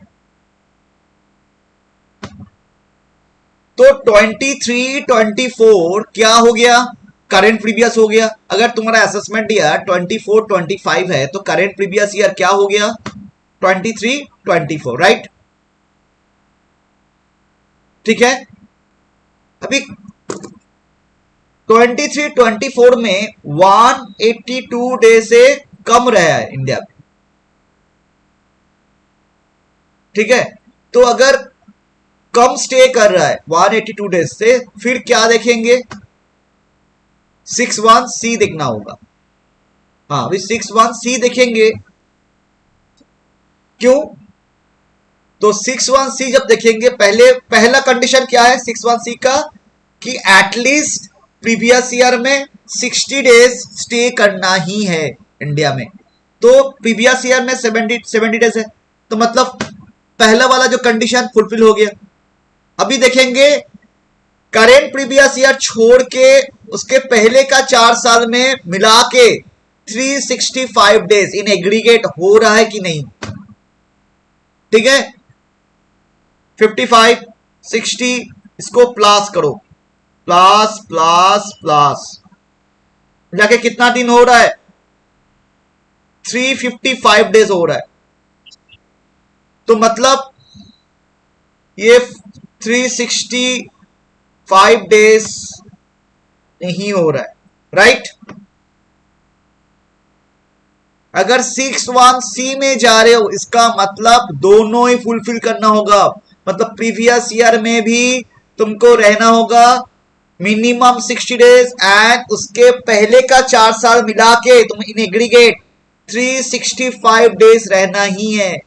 तो 23, 24 क्या हो गया? करेंट प्रीवियस हो गया। अगर तुम्हारा असेसमेंट ईयर 24, 25 है तो करेंट प्रीवियस ईयर क्या हो गया? 23, 24, राइट। ठीक है। अभी 23, 24 में 182 डे से कम रहा है इंडिया में। ठीक है। तो अगर कम स्टे कर रहा है 182 डेज से, फिर क्या देखेंगे? 61C देखना होगा। हाँ, अभी 61C देखेंगे। क्यों? तो 61C जब देखेंगे, पहला कंडीशन क्या है 61C का? कि एटलीस्ट प्रीवियस ईयर में 60 डेज स्टे करना ही है इंडिया में। तो प्रीवियस ईयर में 70 डेज है, तो मतलब पहला वाला जो कंडीशन फुलफिल हो गया। अभी देखेंगे करेंट प्रीवियस ईयर छोड़ के उसके पहले का 4 साल में मिला के 365 डेज इन एग्रीगेट हो रहा है कि नहीं। ठीक है। 55, 60 इसको प्लस करो, प्लस प्लस प्लस जाके कितना दिन हो रहा है? 355 डेज हो रहा है। तो मतलब ये 365 डेज नहीं हो रहा है, राइट। अगर 61C में जा रहे हो, इसका मतलब दोनों ही फुलफिल करना होगा। मतलब प्रीवियस ईयर में भी तुमको रहना होगा मिनिमम 60 डेज एंड उसके पहले का 4 साल मिला के तुम इन एग्रीगेट 365 डेज रहना ही है।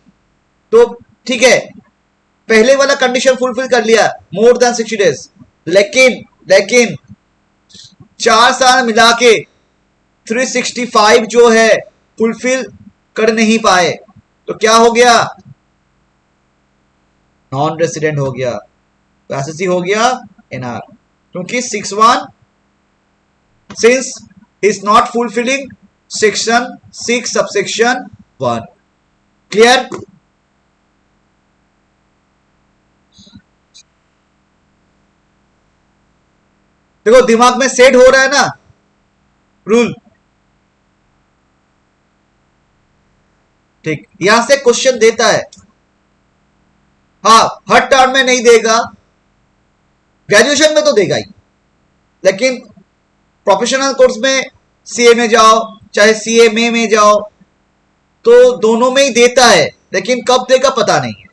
तो ठीक है, पहले वाला कंडीशन फुलफिल कर लिया, मोर देन 60 डेज। लेकिन 4 साल मिला के 365 जो है फुलफिल कर नहीं पाए, तो क्या हो गया? नॉन रेसिडेंट हो गया। तो एसएससी हो गया एनआर, क्योंकि 61 since is not fulfilling section 6 subsection 1। Clear? देखो दिमाग में सेट हो रहा है ना रूल। ठीक, यहां से क्वेश्चन देता है। हाँ, हर टर्म में नहीं देगा, ग्रेजुएशन में तो देगा ही, लेकिन प्रोफेशनल कोर्स में सीए में जाओ चाहे सीएमए में जाओ तो दोनों में ही देता है, लेकिन कब देगा पता नहीं है।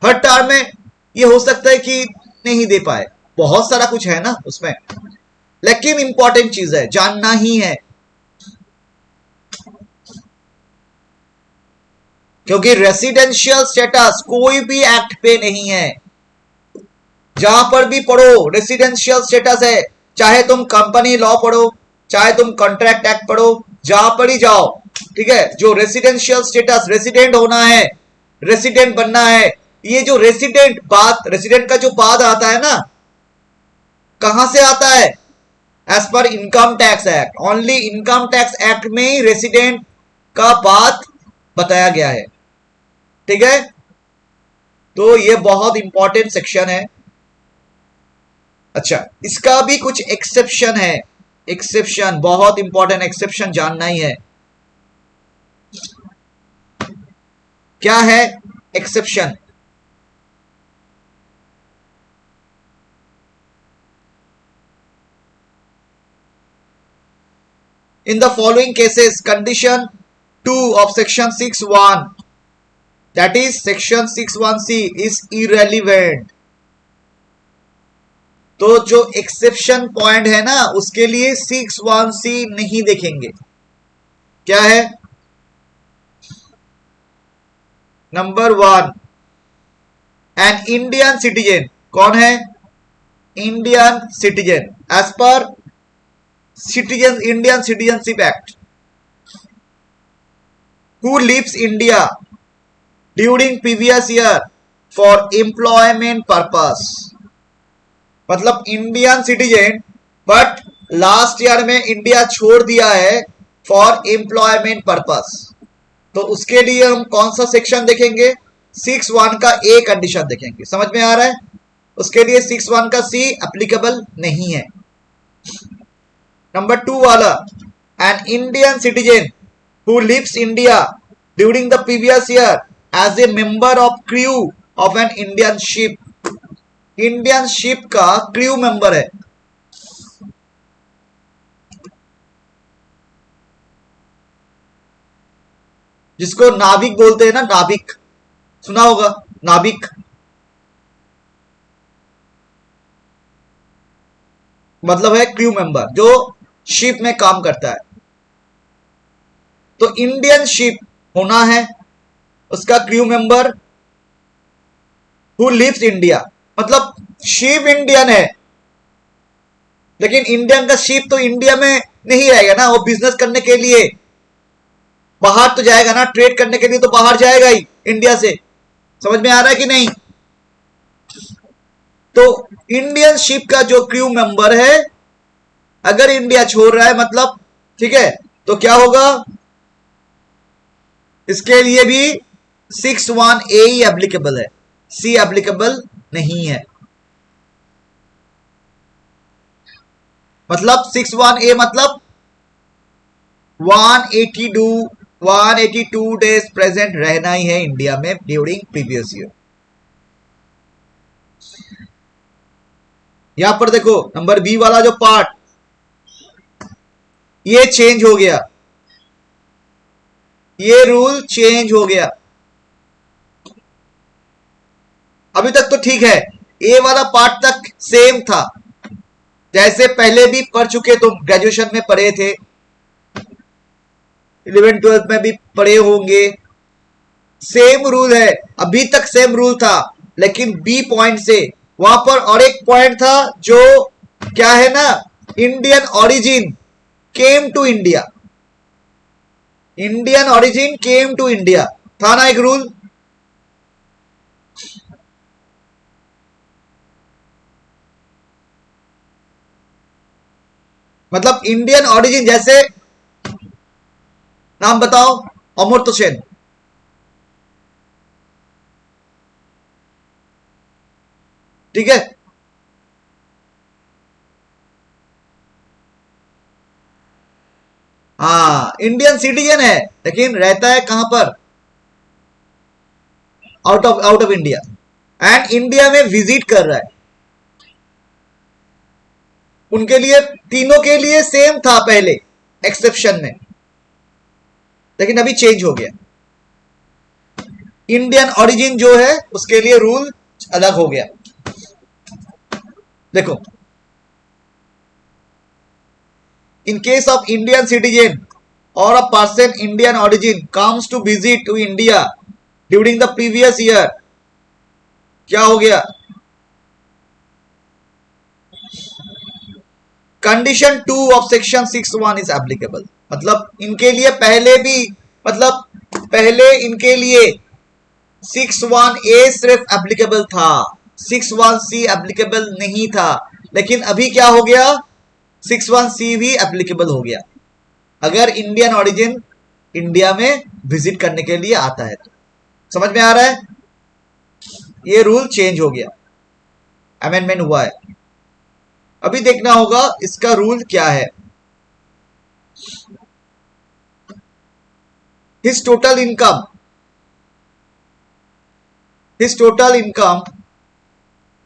हर टर्म में ये हो सकता है कि नहीं दे पाए, बहुत सारा कुछ है ना उसमें, लेकिन इंपॉर्टेंट चीज है, जानना ही है, क्योंकि रेसिडेंशियल स्टेटस कोई भी एक्ट पे नहीं है। जहां पर भी पढ़ो रेसिडेंशियल स्टेटस है, चाहे तुम कंपनी लॉ पढ़ो, चाहे तुम कॉन्ट्रैक्ट एक्ट पढ़ो, जहां पर ही जाओ, ठीक है, जो रेसिडेंशियल स्टेटस, रेसिडेंट होना है, रेसिडेंट बनना है, ये जो रेसिडेंट बात, रेसिडेंट का जो बाद आता है ना, कहां से आता है? एज पर income tax act, only income tax act में ही रेसिडेंट का बात बताया गया है, ठीक है। तो ये बहुत इंपॉर्टेंट सेक्शन है। अच्छा, इसका भी कुछ एक्सेप्शन है, एक्सेप्शन बहुत इंपॉर्टेंट, एक्सेप्शन जानना ही है। क्या है exception? In the following cases, condition 2 of section 6(1), that is section 6(1)(c) is irrelevant. तो जो एक्सेप्शन पॉइंट है ना, उसके लिए 6(1)(c) नहीं देखेंगे। क्या है? नंबर 1, एन इंडियन सिटीजन, कौन है? इंडियन सिटीजन, एज पर citizen Indian citizenship act, who leaves India during previous year for employment purpose, मतलब Indian citizen but last year में इंडिया छोड़ दिया है फॉर एम्प्लॉयमेंट पर्पस, तो उसके लिए हम कौन सा सेक्शन देखेंगे? 6(1) का ए कंडीशन देखेंगे। समझ में आ रहा है? उसके लिए 6(1) का सी एप्लीकेबल नहीं है। नंबर 2 वाला, an Indian citizen who leaves India during the previous year as a member of crew of an Indian ship, Indian ship का क्रू मेंबर है, जिसको नाविक बोलते हैं ना, नाविक सुना होगा, नाविक मतलब है क्रू मेंबर जो शिप में काम करता है। तो इंडियन शिप होना है, उसका crew member who lives India, मतलब शिप इंडियन है, लेकिन इंडियन का शिप तो इंडिया में नहीं रहेगा ना, वो बिजनेस करने के लिए बाहर तो जाएगा ना, ट्रेड करने के लिए तो बाहर जाएगा ही इंडिया से। समझ में आ रहा है कि नहीं? तो इंडियन शिप का जो क्रू मेंबर है अगर इंडिया छोड़ रहा है मतलब, ठीक है, तो क्या होगा? इसके लिए भी 6(1)(a) ही एप्लीकेबल है, सी एप्लीकेबल नहीं है। मतलब 6(1)(a) मतलब 182 डेज प्रेजेंट रहना ही है इंडिया में ड्यूरिंग प्रीवियस ईयर। यहां पर देखो नंबर बी वाला जो पार्ट, ये चेंज हो गया, ये रूल चेंज हो गया। अभी तक तो ठीक है, ए वाला पार्ट तक सेम था, जैसे पहले भी पढ़ चुके, तुम ग्रेजुएशन में पढ़े थे, 11th 12th में भी पढ़े होंगे, सेम रूल है, अभी तक सेम रूल था, लेकिन बी पॉइंट से वहां पर और एक पॉइंट था जो क्या है ना, Indian origin came to India, Indian origin came to India था ना एक रूल। मतलब इंडियन ओरिजिन, जैसे नाम बताओ, अमर्त्य सेन, ठीक है, हाँ इंडियन सिटीजन है, लेकिन रहता है कहां पर? Out of India, and India में विजिट कर रहा है। उनके लिए, तीनों के लिए सेम था पहले एक्सेप्शन में, लेकिन अभी चेंज हो गया। इंडियन ओरिजिन जो है उसके लिए रूल अलग हो गया। देखो, in case of Indian citizen और a person Indian origin comes to visit to India during the previous year, क्या हो गया? Condition 2 of section 6(1) is applicable. मतलब इनके लिए पहले भी, मतलब पहले इनके लिए 6(1)(a) सिर्फ एप्लीकेबल था, 6(1)(c) एप्लीकेबल नहीं था, लेकिन अभी क्या हो गया? 6(1)(c) भी एप्लीकेबल हो गया अगर इंडियन ऑरिजिन इंडिया में विजिट करने के लिए आता है तो। समझ में आ रहा है? ये रूल चेंज हो गया, अमेंडमेंट हुआ है। अभी देखना होगा इसका रूल क्या है। His total income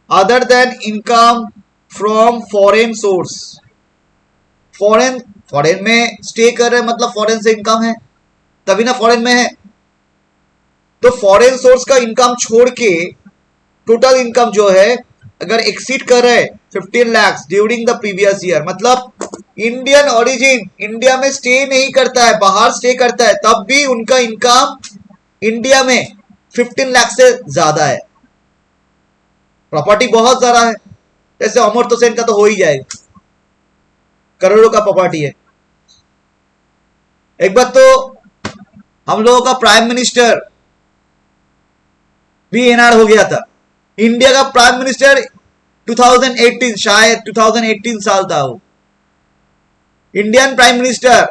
other than income from foreign source, foreign में स्टे कर रहे हैं मतलब फॉरेन से इनकम है, तभी ना फॉरेन में है। तो फॉरेन सोर्स का इनकम छोड़ के टोटल इनकम जो है अगर एक्सीड कर रहे हैं 15 lakh during the previous year, मतलब इंडियन ओरिजिन इंडिया में स्टे नहीं करता है, बाहर स्टे करता है, तब भी उनका इनकम इंडिया में 15 लाख से ज्यादा है, प्रॉपर्टी बहुत ज्यादा है, जैसे अमर्त्य सेन का तो हो ही जाएगा, करोड़ों का प्रॉपर्टी है। एक बार तो हम लोगों का प्राइम मिनिस्टर भी एनआर हो गया था। इंडिया का प्राइम मिनिस्टर 2018, शायद 2018 साल था वो, इंडियन प्राइम मिनिस्टर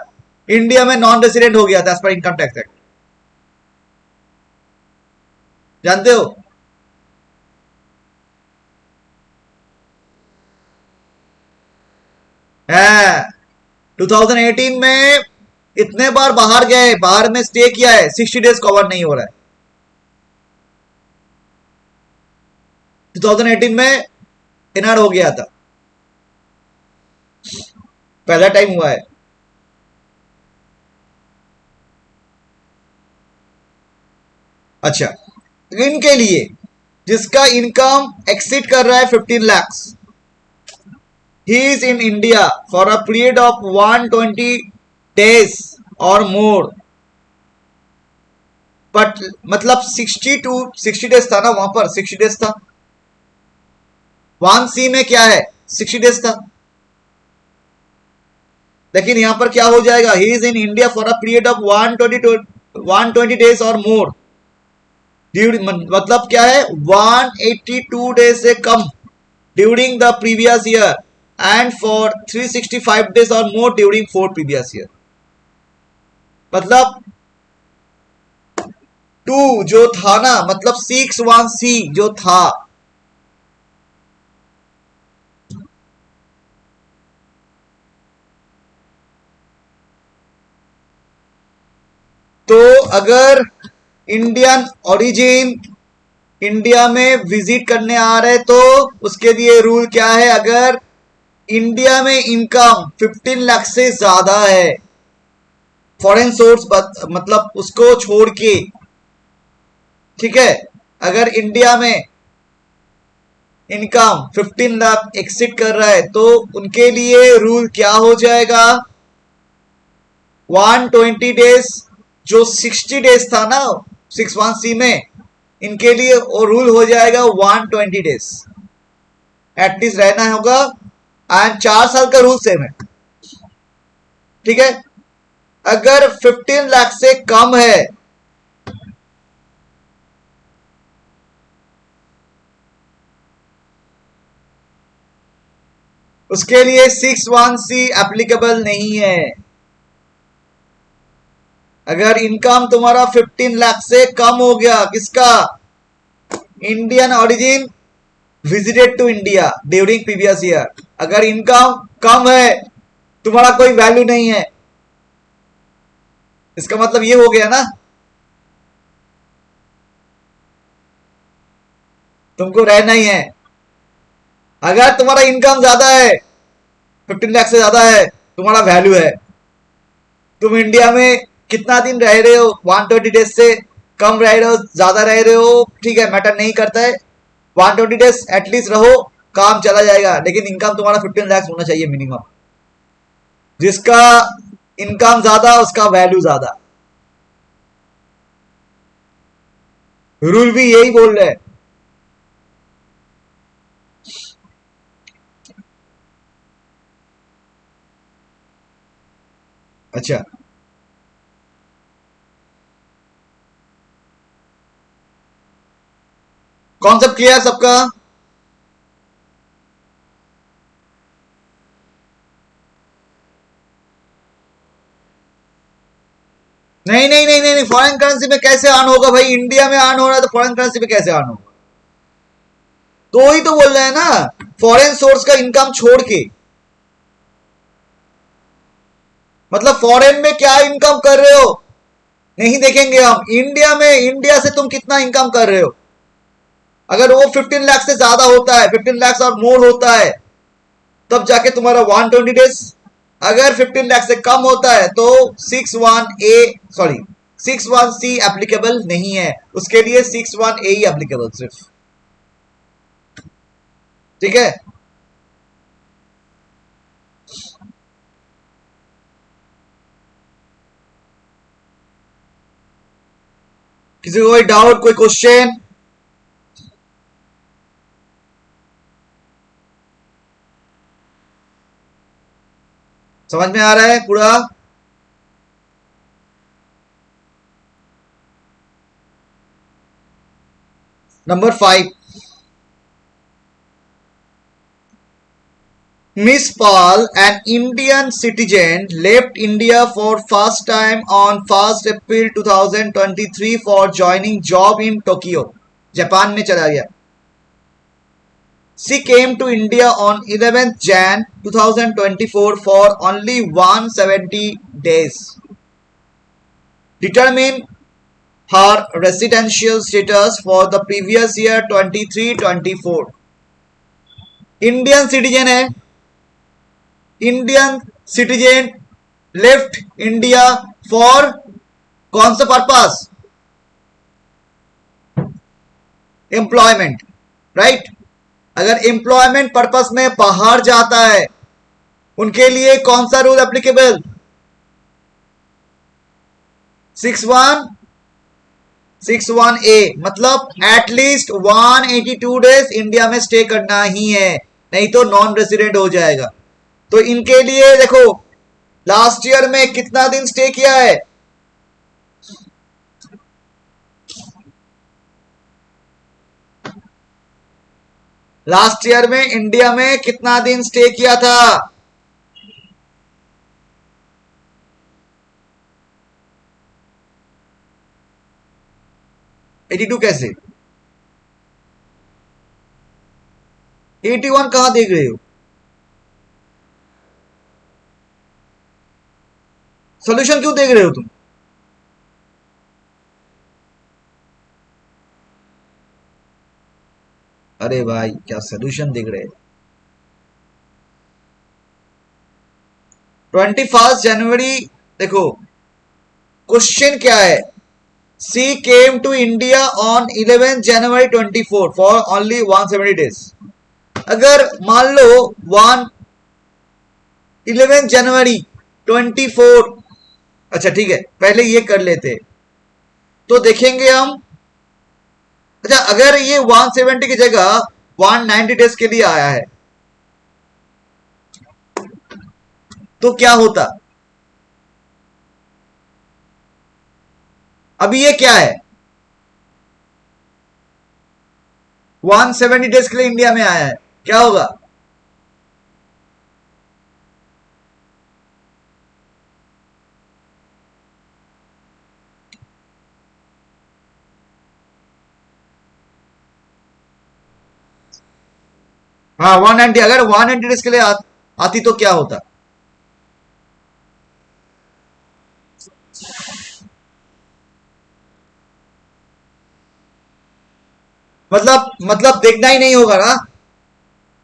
इंडिया में नॉन रेसिडेंट हो गया था एज पर इनकम टैक्स एक्ट, जानते हो? है 2018 में इतने बार बाहर गए, बाहर में स्टे किया है, 60 डेज कवर नहीं हो रहा है। 2018 में एनआर हो गया था, पहला टाइम हुआ है। अच्छा, इनके लिए जिसका इनकम एक्सीड कर रहा है 15 लाख, ही is in India for a period of 120 days और मोर, बट मतलब 60 डेज था ना, वहां पर 60 डेज था, 1C में क्या है 60 डेज था, लेकिन यहां पर क्या हो जाएगा? ही is in India for a period of 120 days और मोर, मतलब क्या है 182 डेज से come during the previous year and for 365 days और मोर ड्यूरिंग 4 प्रीवियस ईयर। मतलब 2 जो था ना, मतलब 6(1)(c) जो था, तो अगर इंडियन ओरिजिन इंडिया में विजिट करने आ रहे तो उसके लिए रूल क्या है? अगर इंडिया में इनकम 15 लाख से ज्यादा है, फॉरेन सोर्स मतलब उसको छोड़ के, ठीक है, अगर इंडिया में इनकम 15 लाख एक्सिट कर रहा है तो उनके लिए रूल क्या हो जाएगा? 120 डेज, जो 60 डेज था ना 6(1)(c) में, इनके लिए वो रूल हो जाएगा 120 डेज एटलीस्ट रहना होगा, एंड 4 साल का रूल सेम है, ठीक है। अगर 15 लाख से कम है उसके लिए 6(1)(c) एप्लीकेबल नहीं है। अगर इनकम तुम्हारा 15 लाख से कम हो गया, किसका? Indian origin visited to India during previous year, अगर इनकम कम है, तुम्हारा कोई वैल्यू नहीं है, इसका मतलब ये हो गया ना तुमको रहना ही है। अगर तुम्हारा इनकम ज्यादा है, 15 लाख से ज्यादा है, तुम्हारा वैल्यू है, तुम इंडिया में कितना दिन रह रहे हो, 120 डेज से कम रह रहे हो, ज्यादा रह रहे हो, ठीक है, मैटर नहीं करता है, 120 डेज एटलीस्ट रहो, काम चला जाएगा। लेकिन इनकम तुम्हारा 15 लाख होना चाहिए मिनिमम। जिसका इनकम ज्यादा उसका वैल्यू ज्यादा, रूल भी यही बोल रहे हैं। अच्छा, कॉन्सेप्ट क्लियर सबका? नहीं नहीं नहीं नहीं, फॉरेन करेंसी में कैसे अर्न होगा भाई? इंडिया में अर्न हो रहा है तो फॉरेन करेंसी में कैसे अर्न होगा? तो ही तो बोल रहे हैं ना, फॉरेन सोर्स का इनकम छोड़ के। मतलब फॉरेन में क्या इनकम कर रहे हो नहीं देखेंगे हम, इंडिया में, इंडिया से तुम कितना इनकम कर रहे हो। अगर वो 15 लाख से ज्यादा होता है, 15 लाख और मोर होता है, तब जाके तुम्हारा 120 डेज। अगर 15 लाख से कम होता है तो 61C एप्लीकेबल नहीं है, उसके लिए 61A ही एप्लीकेबल सिर्फ। ठीक है, किसी को कोई डाउट, कोई क्वेश्चन? समझ में आ रहा है पूरा? Number 5, Miss Paul, an Indian citizen, left India for first time on 1st April 2023 for joining job in Tokyo. Japan में चला गया। She came to India on 11th Jan 2024 for only 170 days. Determine her residential status for the previous year 23-24. Indian citizen है, Indian citizen left India for कौन सा पर्पस? Employment, right. अगर employment purpose में बाहर जाता है, उनके लिए कौन सा रूल एप्लीकेबल? 61A, मतलब एटलीस्ट 182 डेज इंडिया में स्टे करना ही है, नहीं तो नॉन रेसिडेंट हो जाएगा। तो इनके लिए देखो, लास्ट ईयर में कितना दिन स्टे किया है? लास्ट ईयर में इंडिया में कितना दिन स्टे किया था? 82 कैसे? 81 कहां देख रहे हो? सोल्यूशन क्यों देख रहे हो तुम? अरे भाई क्या सोल्यूशन देख रहे हो? 21 जनवरी, देखो क्वेश्चन क्या है। She came to India on 11 January 24 for only 170 days. अगर मान लो 11 जनवरी 24, अच्छा ठीक है, पहले ये कर लेते तो देखेंगे हम। अच्छा, अगर ये 170 की जगह 190 डेज के लिए आया है तो क्या होता? अभी ये क्या है? 170 डेज के लिए इंडिया में आया है, क्या होगा? हाँ 190, अगर 190 डेज के लिए आती तो क्या होता? मतलब देखना ही नहीं होगा ना?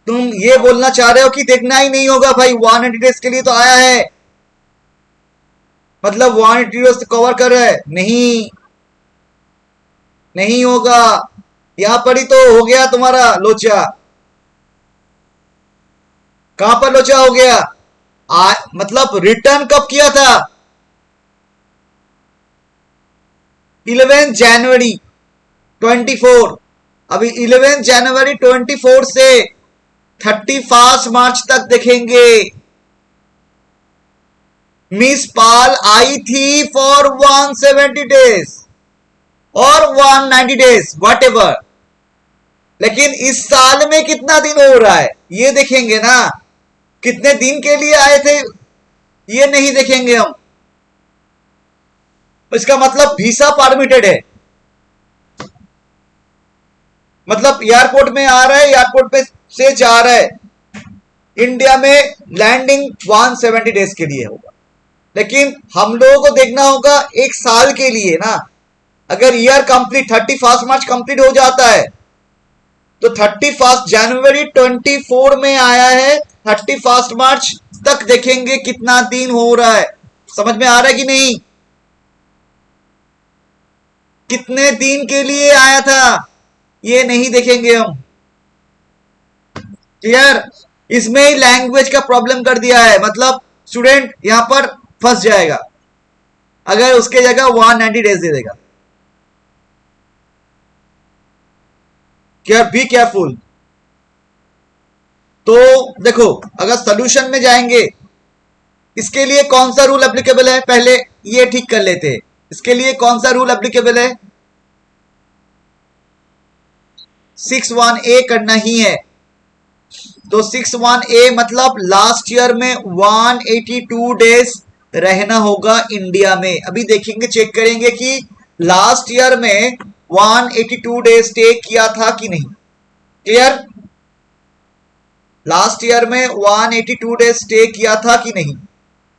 तुम ये बोलना चाह रहे हो कि देखना ही नहीं होगा भाई, 180 डेज के लिए तो आया है, मतलब 180 डेज कवर कर रहा है? नहीं, नहीं होगा। यहां पर ही तो हो गया तुम्हारा लोचा। कहां पर लोचा हो गया? मतलब रिटर्न कब किया था? 11 जनवरी 24। अभी 11 जनवरी 24 से 31 मार्च तक देखेंगे। मिस पाल आई थी फॉर 170 डेज और 190 डेज वट एवर, लेकिन इस साल में कितना दिन हो रहा है ये देखेंगे ना। कितने दिन के लिए आए थे ये नहीं देखेंगे हम। इसका मतलब वीसा परमिटेड है, मतलब एयरपोर्ट में आ रहा है, एयरपोर्ट पे से जा रहा है, इंडिया में लैंडिंग 170 डेज के लिए होगा। लेकिन हम लोगों को देखना होगा एक साल के लिए ना। अगर ईयर कंप्लीट 31 मार्च कंप्लीट हो जाता है तो 31 जनवरी 24 में आया है, 31 मार्च तक देखेंगे कितना दिन हो रहा है। समझ में आ रहा है कि नहीं? कितने दिन के लिए आया था ये नहीं देखेंगे हम। क्लियर? इसमें ही लैंग्वेज का प्रॉब्लम कर दिया है, मतलब स्टूडेंट यहां पर फंस जाएगा अगर उसके जगह 190 डेज दे देगा। क्या बी केयरफुल। तो देखो, अगर सोल्यूशन में जाएंगे, इसके लिए कौन सा रूल एप्लीकेबल है पहले ये ठीक कर लेते हैं। इसके लिए कौन सा रूल एप्लीकेबल है? 61A करना ही है। तो 61A मतलब लास्ट ईयर में 182 डेज रहना होगा इंडिया में। अभी देखेंगे, चेक करेंगे कि लास्ट ईयर में 182 डेज स्टे किया था कि नहीं। क्लियर? लास्ट ईयर में 182 डेज स्टे किया था कि नहीं,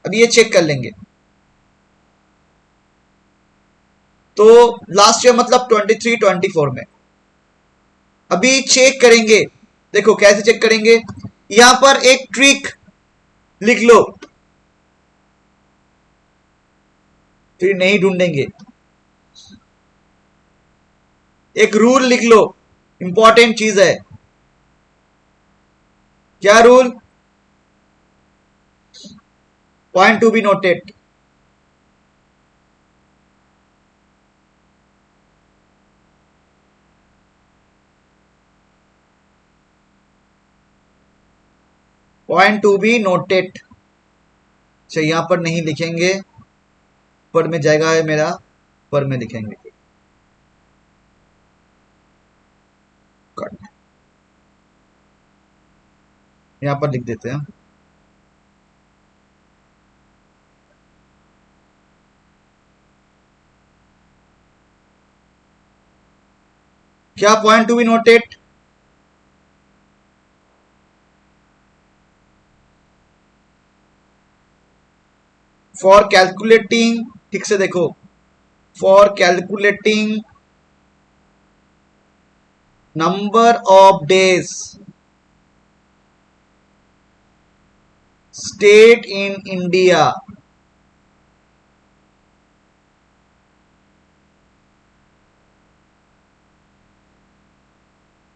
अभी ये चेक कर लेंगे। तो लास्ट ईयर मतलब 23-24 में। अभी चेक करेंगे, देखो कैसे चेक करेंगे। यहां पर एक ट्रिक लिख लो, फिर नहीं ढूंढेंगे। एक रूल लिख लो, इंपॉर्टेंट चीज है। क्या rule? Point to be noted. Point to be noted. अच्छा, यहां पर नहीं लिखेंगे, पर में जाएगा है मेरा, पर में लिखेंगे। कट, यहां पर लिख देते हैं। क्या point to be noted? For calculating, ठीक से देखो, for calculating number of days state in India,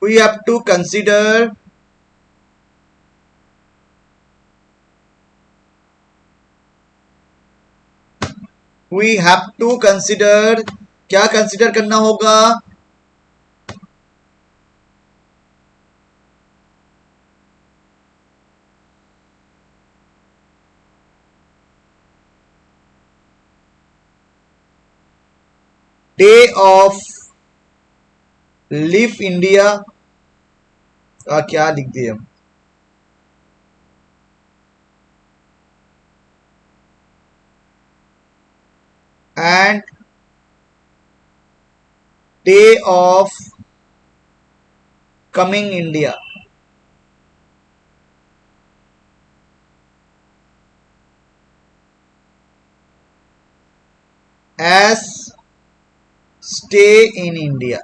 we have to consider क्या कंसिडर करना होगा? डे ऑफ लिव इंडिया का क्या लिख दिए हम? And day of coming India. S stay in India.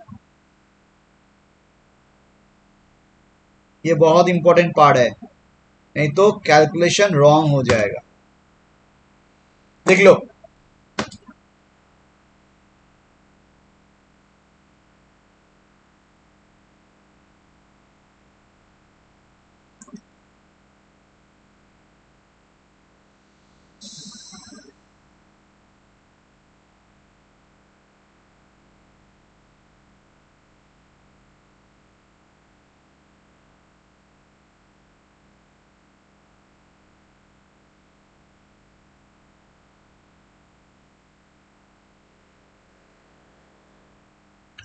ये बहुत इंपॉर्टेंट पार्ट है, नहीं तो कैलकुलेशन रॉन्ग हो जाएगा। देख लो,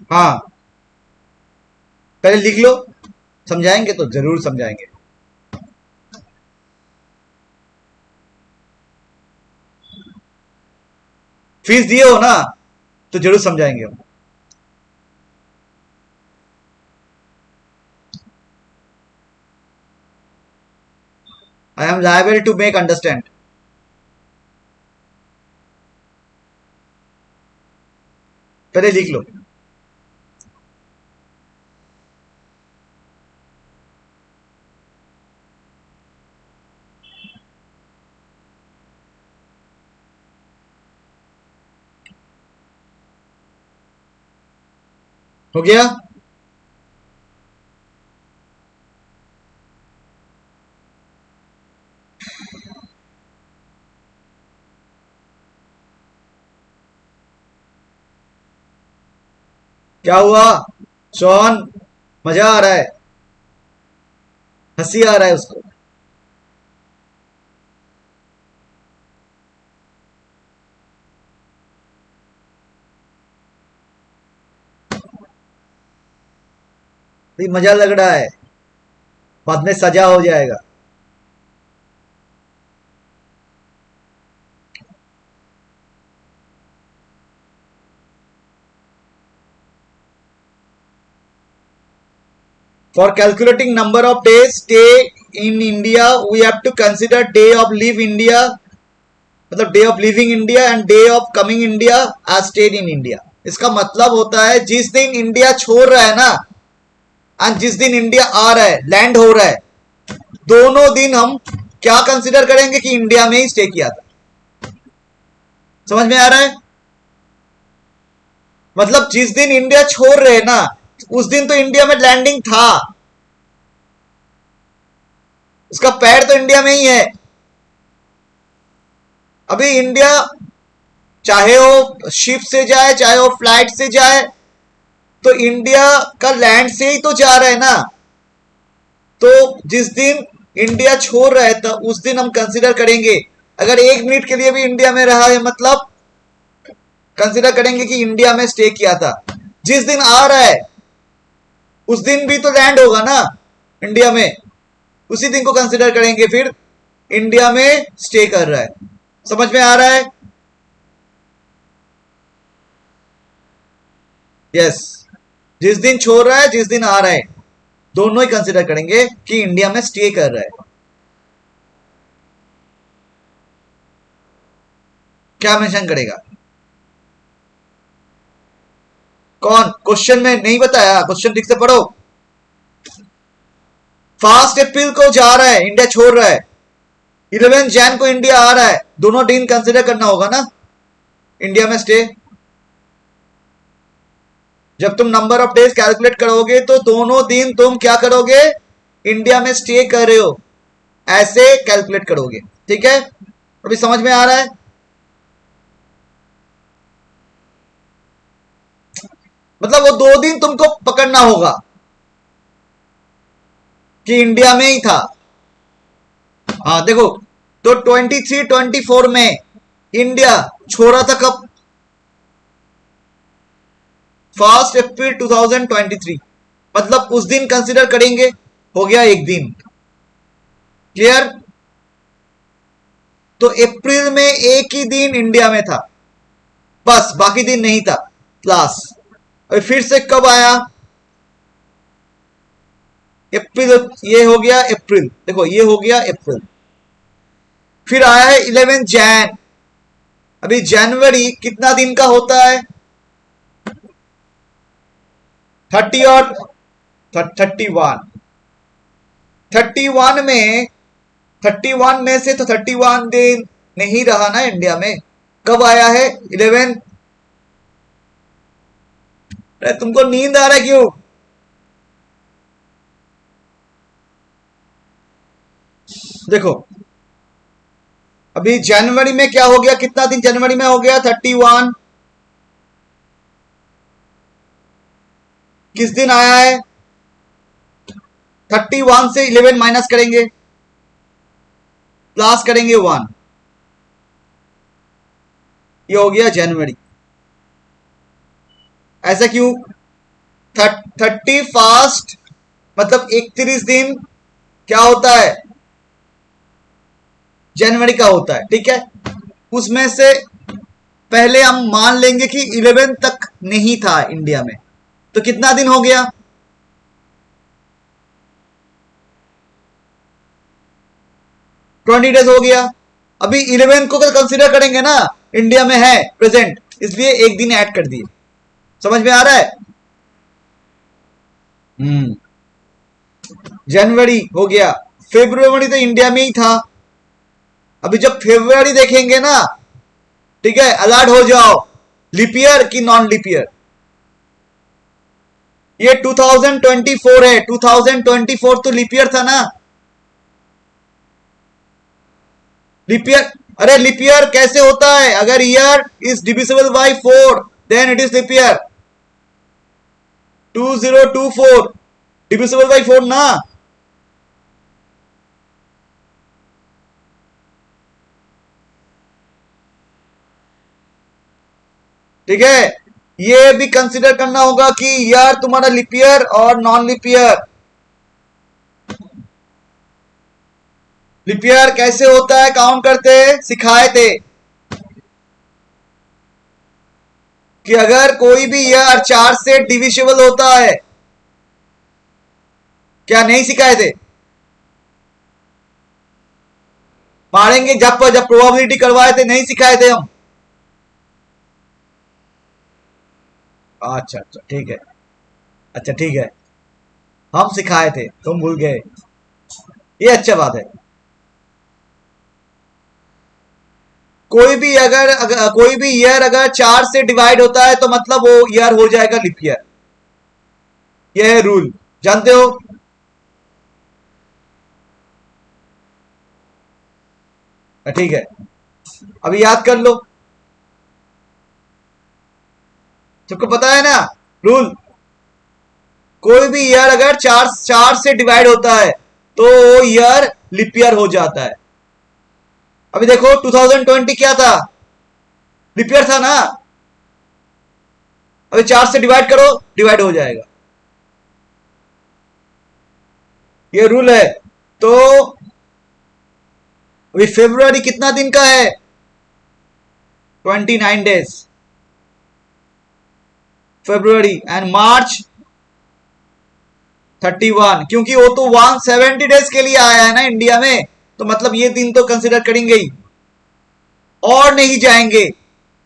हाँ, पहले लिख लो, समझाएंगे तो जरूर समझाएंगे। फीस दिए हो ना, तो जरूर समझाएंगे हम। I am liable to make understand. पहले लिख लो। हो गया? क्या हुआ शॉन? मजा आ रहा है? हंसी आ रहा है उसको? ये मजा लग रहा है, बाद में सजा हो जाएगा। For calculating number of days stay in India we have to consider day of leave India, मतलब day of living India and day of coming India as stayed in India. इसका मतलब होता है जिस दिन इंडिया छोड़ रहा है ना, एंड जिस दिन इंडिया आ रहा है, लैंड हो रहा है, दोनों दिन हम क्या कंसिडर करेंगे कि इंडिया में ही स्टे किया था। समझ में आ रहा है? मतलब जिस दिन इंडिया छोड़ रहे हैं ना, उस दिन तो इंडिया में लैंडिंग था, उसका पैर तो इंडिया में ही है। अभी इंडिया चाहे वो शिप से जाए चाहे वो फ्लाइट से जाए, तो इंडिया का लैंड से ही तो जा रहा है ना। तो जिस दिन इंडिया छोड़ रहा है तो उस दिन हम कंसिडर करेंगे, अगर 1 मिनट के लिए भी इंडिया में रहा है मतलब कंसिडर करेंगे कि इंडिया में स्टे किया था। जिस दिन आ रहा है उस दिन भी तो लैंड होगा ना इंडिया में, उसी दिन को कंसिडर करेंगे फिर इंडिया में स्टे कर रहा है। समझ में आ रहा है? यस, जिस दिन छोड़ रहा है जिस दिन आ रहा है, दोनों ही कंसिडर करेंगे कि इंडिया में स्टे कर रहा है। क्या मेंशन करेगा? कौन? क्वेश्चन में नहीं बताया, क्वेश्चन ठीक से पढ़ो। फर्स्ट अप्रैल को जा रहा है, इंडिया छोड़ रहा है, 11 जैन को इंडिया आ रहा है, दोनों दिन कंसिडर करना होगा ना इंडिया में स्टे। जब तुम नंबर ऑफ डेज कैलकुलेट करोगे तो दोनों दिन तुम क्या करोगे, इंडिया में स्टे कर रहे हो ऐसे कैलकुलेट करोगे। ठीक है, अभी समझ में आ रहा है? मतलब वो 2 दिन तुमको पकड़ना होगा कि इंडिया में ही था। हाँ देखो, तो 23-24 में इंडिया छोड़ा था कब? 1 अप्रैल 2023, मतलब उस दिन कंसिडर करेंगे। हो गया एक दिन। क्लियर? तो अप्रैल में एक ही दिन इंडिया में था, बस बाकी दिन नहीं था क्लास। अभी फिर से कब आया? अप्रैल, ये हो गया अप्रैल, देखो ये हो गया अप्रैल। फिर आया है 11 जैन। अभी जनवरी कितना दिन का होता है? 30 और 31। 31 में, 31 में से तो 31 दिन नहीं रहा ना इंडिया में। कब आया है? 11। अरे तुमको नींद आ रहा है क्यों? देखो अभी जनवरी में क्या हो गया, कितना दिन जनवरी में हो गया? 31। किस दिन आया है? 31 से 11 माइनस करेंगे, प्लस करेंगे 1, ये हो गया जनवरी। ऐसा क्यों? 31 मतलब 31 दिन क्या होता है, जनवरी का होता है, ठीक है। उसमें से पहले हम मान लेंगे कि 11 तक नहीं था इंडिया में, तो कितना दिन हो गया, 20 डेज हो गया। अभी 11 को कंसिडर करेंगे ना, इंडिया में है प्रेजेंट, इसलिए एक दिन ऐड कर दिए। समझ में आ रहा है? जनवरी हो गया, फरवरी तो इंडिया में ही था। अभी जब फरवरी देखेंगे ना, ठीक है, अलर्ट हो जाओ, लीप ईयर की नॉन लीप ईयर। ये 2024 है, 2024 तो लीप ईयर था ना। लीप ईयर, अरे लीप ईयर कैसे होता है, अगर year is divisible by 4 then it is leap year. 2024 divisible by 4 ना। ठीक है, ये भी कंसिडर करना होगा कि ईयर तुम्हारा लीप ईयर और non leap year. Leap year कैसे होता है काउंट करते सिखाए थे कि अगर कोई भी ईयर 4 से डिविजिबल होता है, क्या नहीं सिखाए थे? मारेंगे जब जब प्रोबेबिलिटी करवाए थे, नहीं सिखाए थे हम? अच्छा अच्छा ठीक है, अच्छा ठीक है, हम सिखाए थे, तुम भूल गए, ये अच्छा बात है। कोई भी कोई भी ईयर अगर 4 से डिवाइड होता है तो मतलब वो ईयर हो जाएगा लीप ईयर। ये है रूल, जानते हो? ठीक है, अभी याद कर लो, सबको पता है ना रूल। कोई भी ईयर अगर चार से डिवाइड होता है तो वो ईयर लीप ईयर हो जाता है। अभी देखो 2020 क्या था, लीप ईयर था ना। अभी 4 से डिवाइड करो, डिवाइड हो जाएगा, ये रूल है। तो अभी फरवरी कितना दिन का है, 29 डेज फरवरी, एंड मार्च 31, क्योंकि वो तो 170 डेज के लिए आया है ना इंडिया में, तो मतलब ये दिन तो कंसिडर करेंगे ही, और नहीं जाएंगे।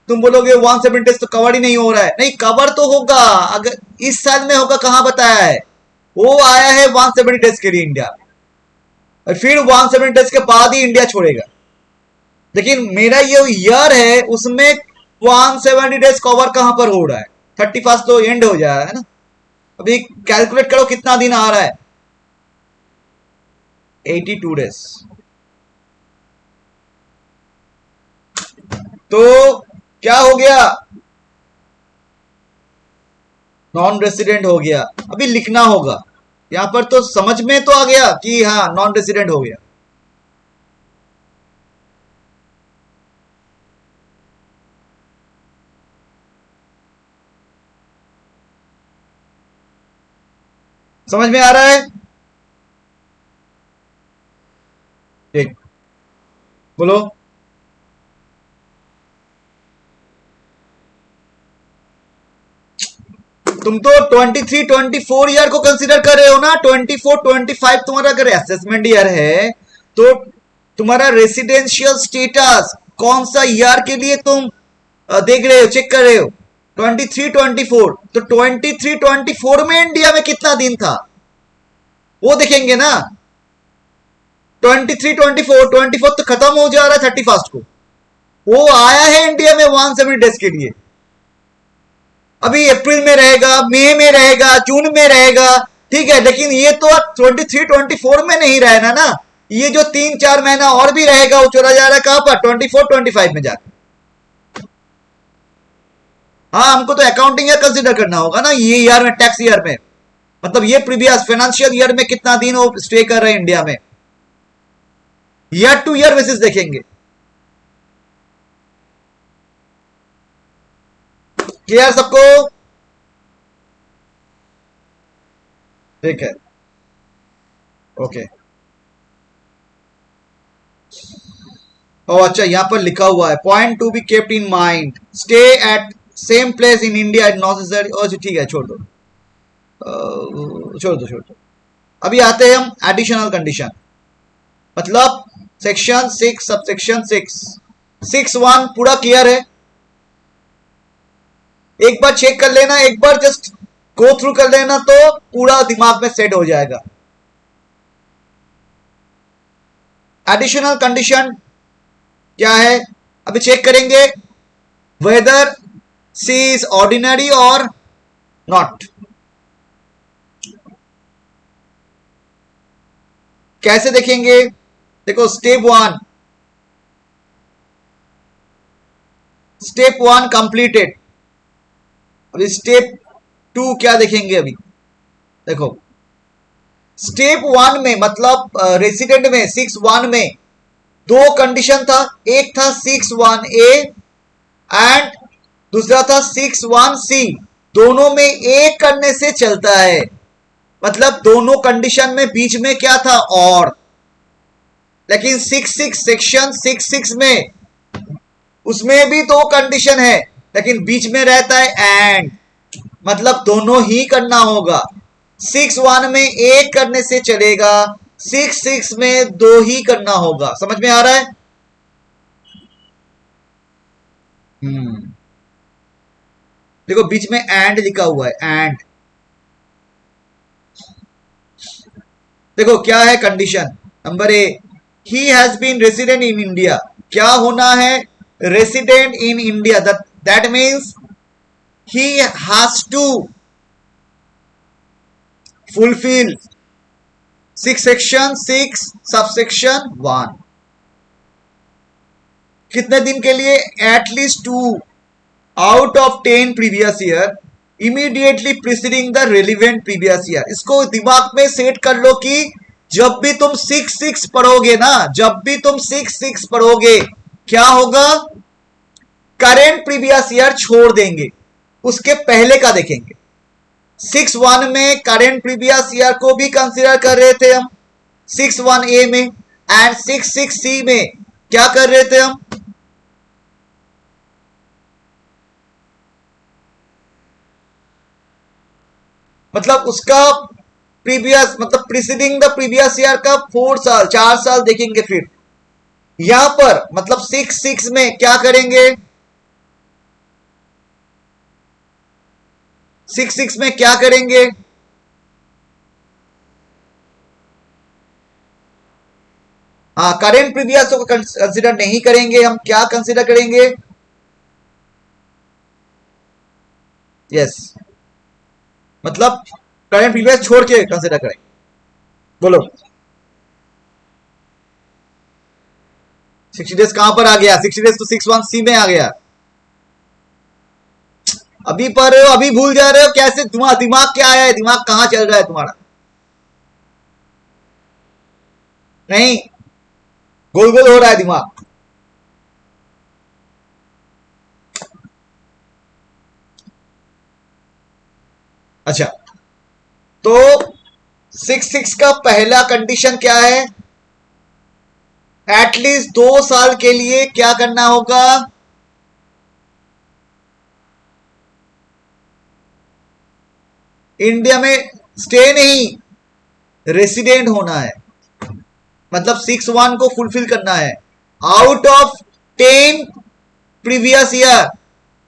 तुम बोलोगे 170 डेज तो कवर ही नहीं हो रहा है, नहीं कवर तो होगा, अगर इस साल में होगा, कहां बताया है? वो आया है 170 डेज के लिए इंडिया, और फिर 170 डेज के बाद ही इंडिया छोड़ेगा। लेकिन मेरा ये ईयर है, उसमें 170 डेज कवर कहां पर हो रहा है, 31 तो एंड हो जा रहा है ना। अभी कैलकुलेट करो कितना दिन आ रहा है, 82 डेज। तो क्या हो गया, नॉन रेसिडेंट हो गया। अभी लिखना होगा, यहां पर तो समझ में तो आ गया कि हाँ नॉन रेसिडेंट हो गया। समझ में आ रहा है? ठीक, बोलो। तुम तो 23-24 ईयर को कंसिडर कर रहे हो ना, 24-25 तुम्हारा अगर असेसमेंट ईयर है, तो तुम्हारा रेसिडेंशियल स्टेटस कौन सा ईयर के लिए तुम देख रहे हो, चेक कर रहे हो? 23-24, तो 23-24 में इंडिया में कितना दिन था वो देखेंगे ना। 23-24 तो खत्म हो जा रहा है 31 को, वो आया है इंडिया में 170 डेज के लिए। अभी अप्रैल में रहेगा, मई में रहेगा, जून में रहेगा, ठीक है, लेकिन ये तो 23-24 में नहीं रहना ना, ये जो 3-4 महीना और भी रहेगा वो चला जा रहा है कहां पर, 24-25 में जाकर। हाँ, हमको तो अकाउंटिंग ईयर कंसिडर करना होगा ना, ये ईयर में, टैक्स ईयर में, मतलब ये प्रीवियस फाइनेंशियल ईयर में कितना दिन वो स्टे कर रहे हैं इंडिया में, ईयर टू ईयर बेसिस देखेंगे। क्लियर सबको? ठीक है, ओके। ओ अच्छा, यहां पर लिखा हुआ है point to be kept in mind, stay at same place in India is not necessary. अच्छा ठीक है, छोड़ दो, छोड़ दो, छोड़ दो। अभी आते हैं हम एडिशनल कंडीशन, मतलब सेक्शन 6 सबसेक्शन 6 पूरा क्लियर है? एक बार चेक कर लेना, एक बार जस्ट गो थ्रू कर लेना तो पूरा दिमाग में सेट हो जाएगा। एडिशनल कंडीशन क्या है अभी चेक करेंगे, वेदर सी इज ऑर्डिनरी और नॉट। कैसे देखेंगे? देखो स्टेप वन कंप्लीटेड। अभी स्टेप टू क्या देखेंगे? अभी देखो, स्टेप वन में मतलब रेसिडेंट में 6(1) में दो कंडीशन था, एक था 6(1)(a) एंड दूसरा था 6(1)(c). दोनों में एक करने से चलता है, मतलब दोनों कंडीशन में बीच में क्या था? और। लेकिन 6(6) सेक्शन 6(6) में उसमें भी दो कंडीशन है, लेकिन बीच में रहता है एंड, मतलब दोनों ही करना होगा। 6(1) में एक करने से चलेगा, 6(6) में दो ही करना होगा। समझ में आ रहा है? देखो बीच में एंड लिखा हुआ है, एंड। देखो क्या है condition number A, he has been resident in India. क्या होना है? Resident in India, that means he has to fulfill 6 section 6 subsection 1। कितने दिन के लिए? At least 2 out of 10 previous year immediately preceding the relevant previous year. इसको दिमाग में सेट कर लो कि जब भी तुम 6(6) पढ़ोगे ना, जब भी तुम 6(6) पढ़ोगे क्या होगा? करेंट प्रीवियस ईयर छोड़ देंगे, उसके पहले का देखेंगे। 6(1) में करेंट प्रीवियस ईयर को भी कंसीडर कर रहे थे हम 6(1)(a) में, एंड 6(6)(c) में क्या कर रहे थे हम? मतलब उसका प्रीवियस, मतलब प्रीसीडिंग द प्रीवियस ईयर का 4 साल देखेंगे। फिर यहां पर मतलब 6(6) में क्या करेंगे? 6(6) में क्या करेंगे? हाँ, करेंट प्रीवियस को कंसिडर नहीं करेंगे हम, क्या कंसिडर करेंगे? यस, मतलब करेंट प्रीवियस छोड़ के कंसिडर करेंगे। बोलो 60 डेज कहां पर आ गया? 60 डेज तो 6(1)(c) में आ गया। अभी पढ़ रहे हो, अभी भूल जा रहे हो? कैसे तुम्हारा दिमाग क्या है? दिमाग कहां चल रहा है तुम्हारा? नहीं, गोल गोल हो रहा है दिमाग। अच्छा, तो 6(6) का पहला कंडीशन क्या है? एटलीस्ट 2 साल के लिए क्या करना होगा? इंडिया में स्टे नहीं, रेसिडेंट होना है, मतलब 6(1) को फुलफिल करना है। Out of 10 previous year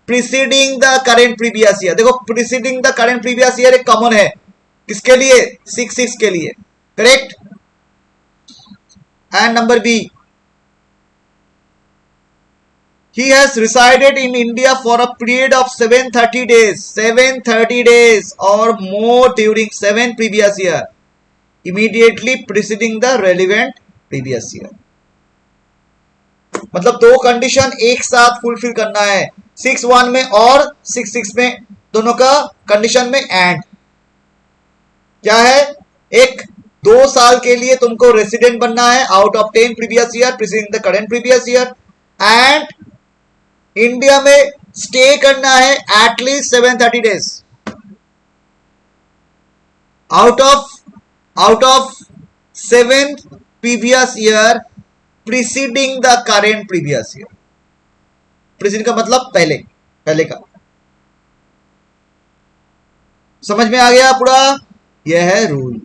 preceding the current previous year. देखो preceding the current previous year एक कॉमन है, किसके लिए? 6(6) के लिए, correct. And number B, he has resided in India for a period of 730 days or more during 7 previous year immediately preceding the relevant previous year। मतलब दो condition एक साथ फुलफिल करना है, 6(1) में और 6(6) में, दोनों का कंडीशन में एंड। क्या है? एक 2 साल के लिए तुमको रेसिडेंट बनना है out of 10 previous year preceding the current previous year, and India में स्टे करना है at least 730 days. Out of 7 previous year preceding the current previous year. Preceding का मतलब पहले पहले का। समझ में आ गया पूरा? यह है रूल।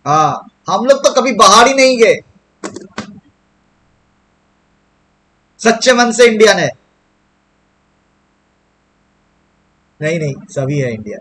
हाँ, हम लोग तो कभी बाहर ही नहीं गए, सच्चे मन से इंडियन है। नहीं नहीं, सभी है इंडिया।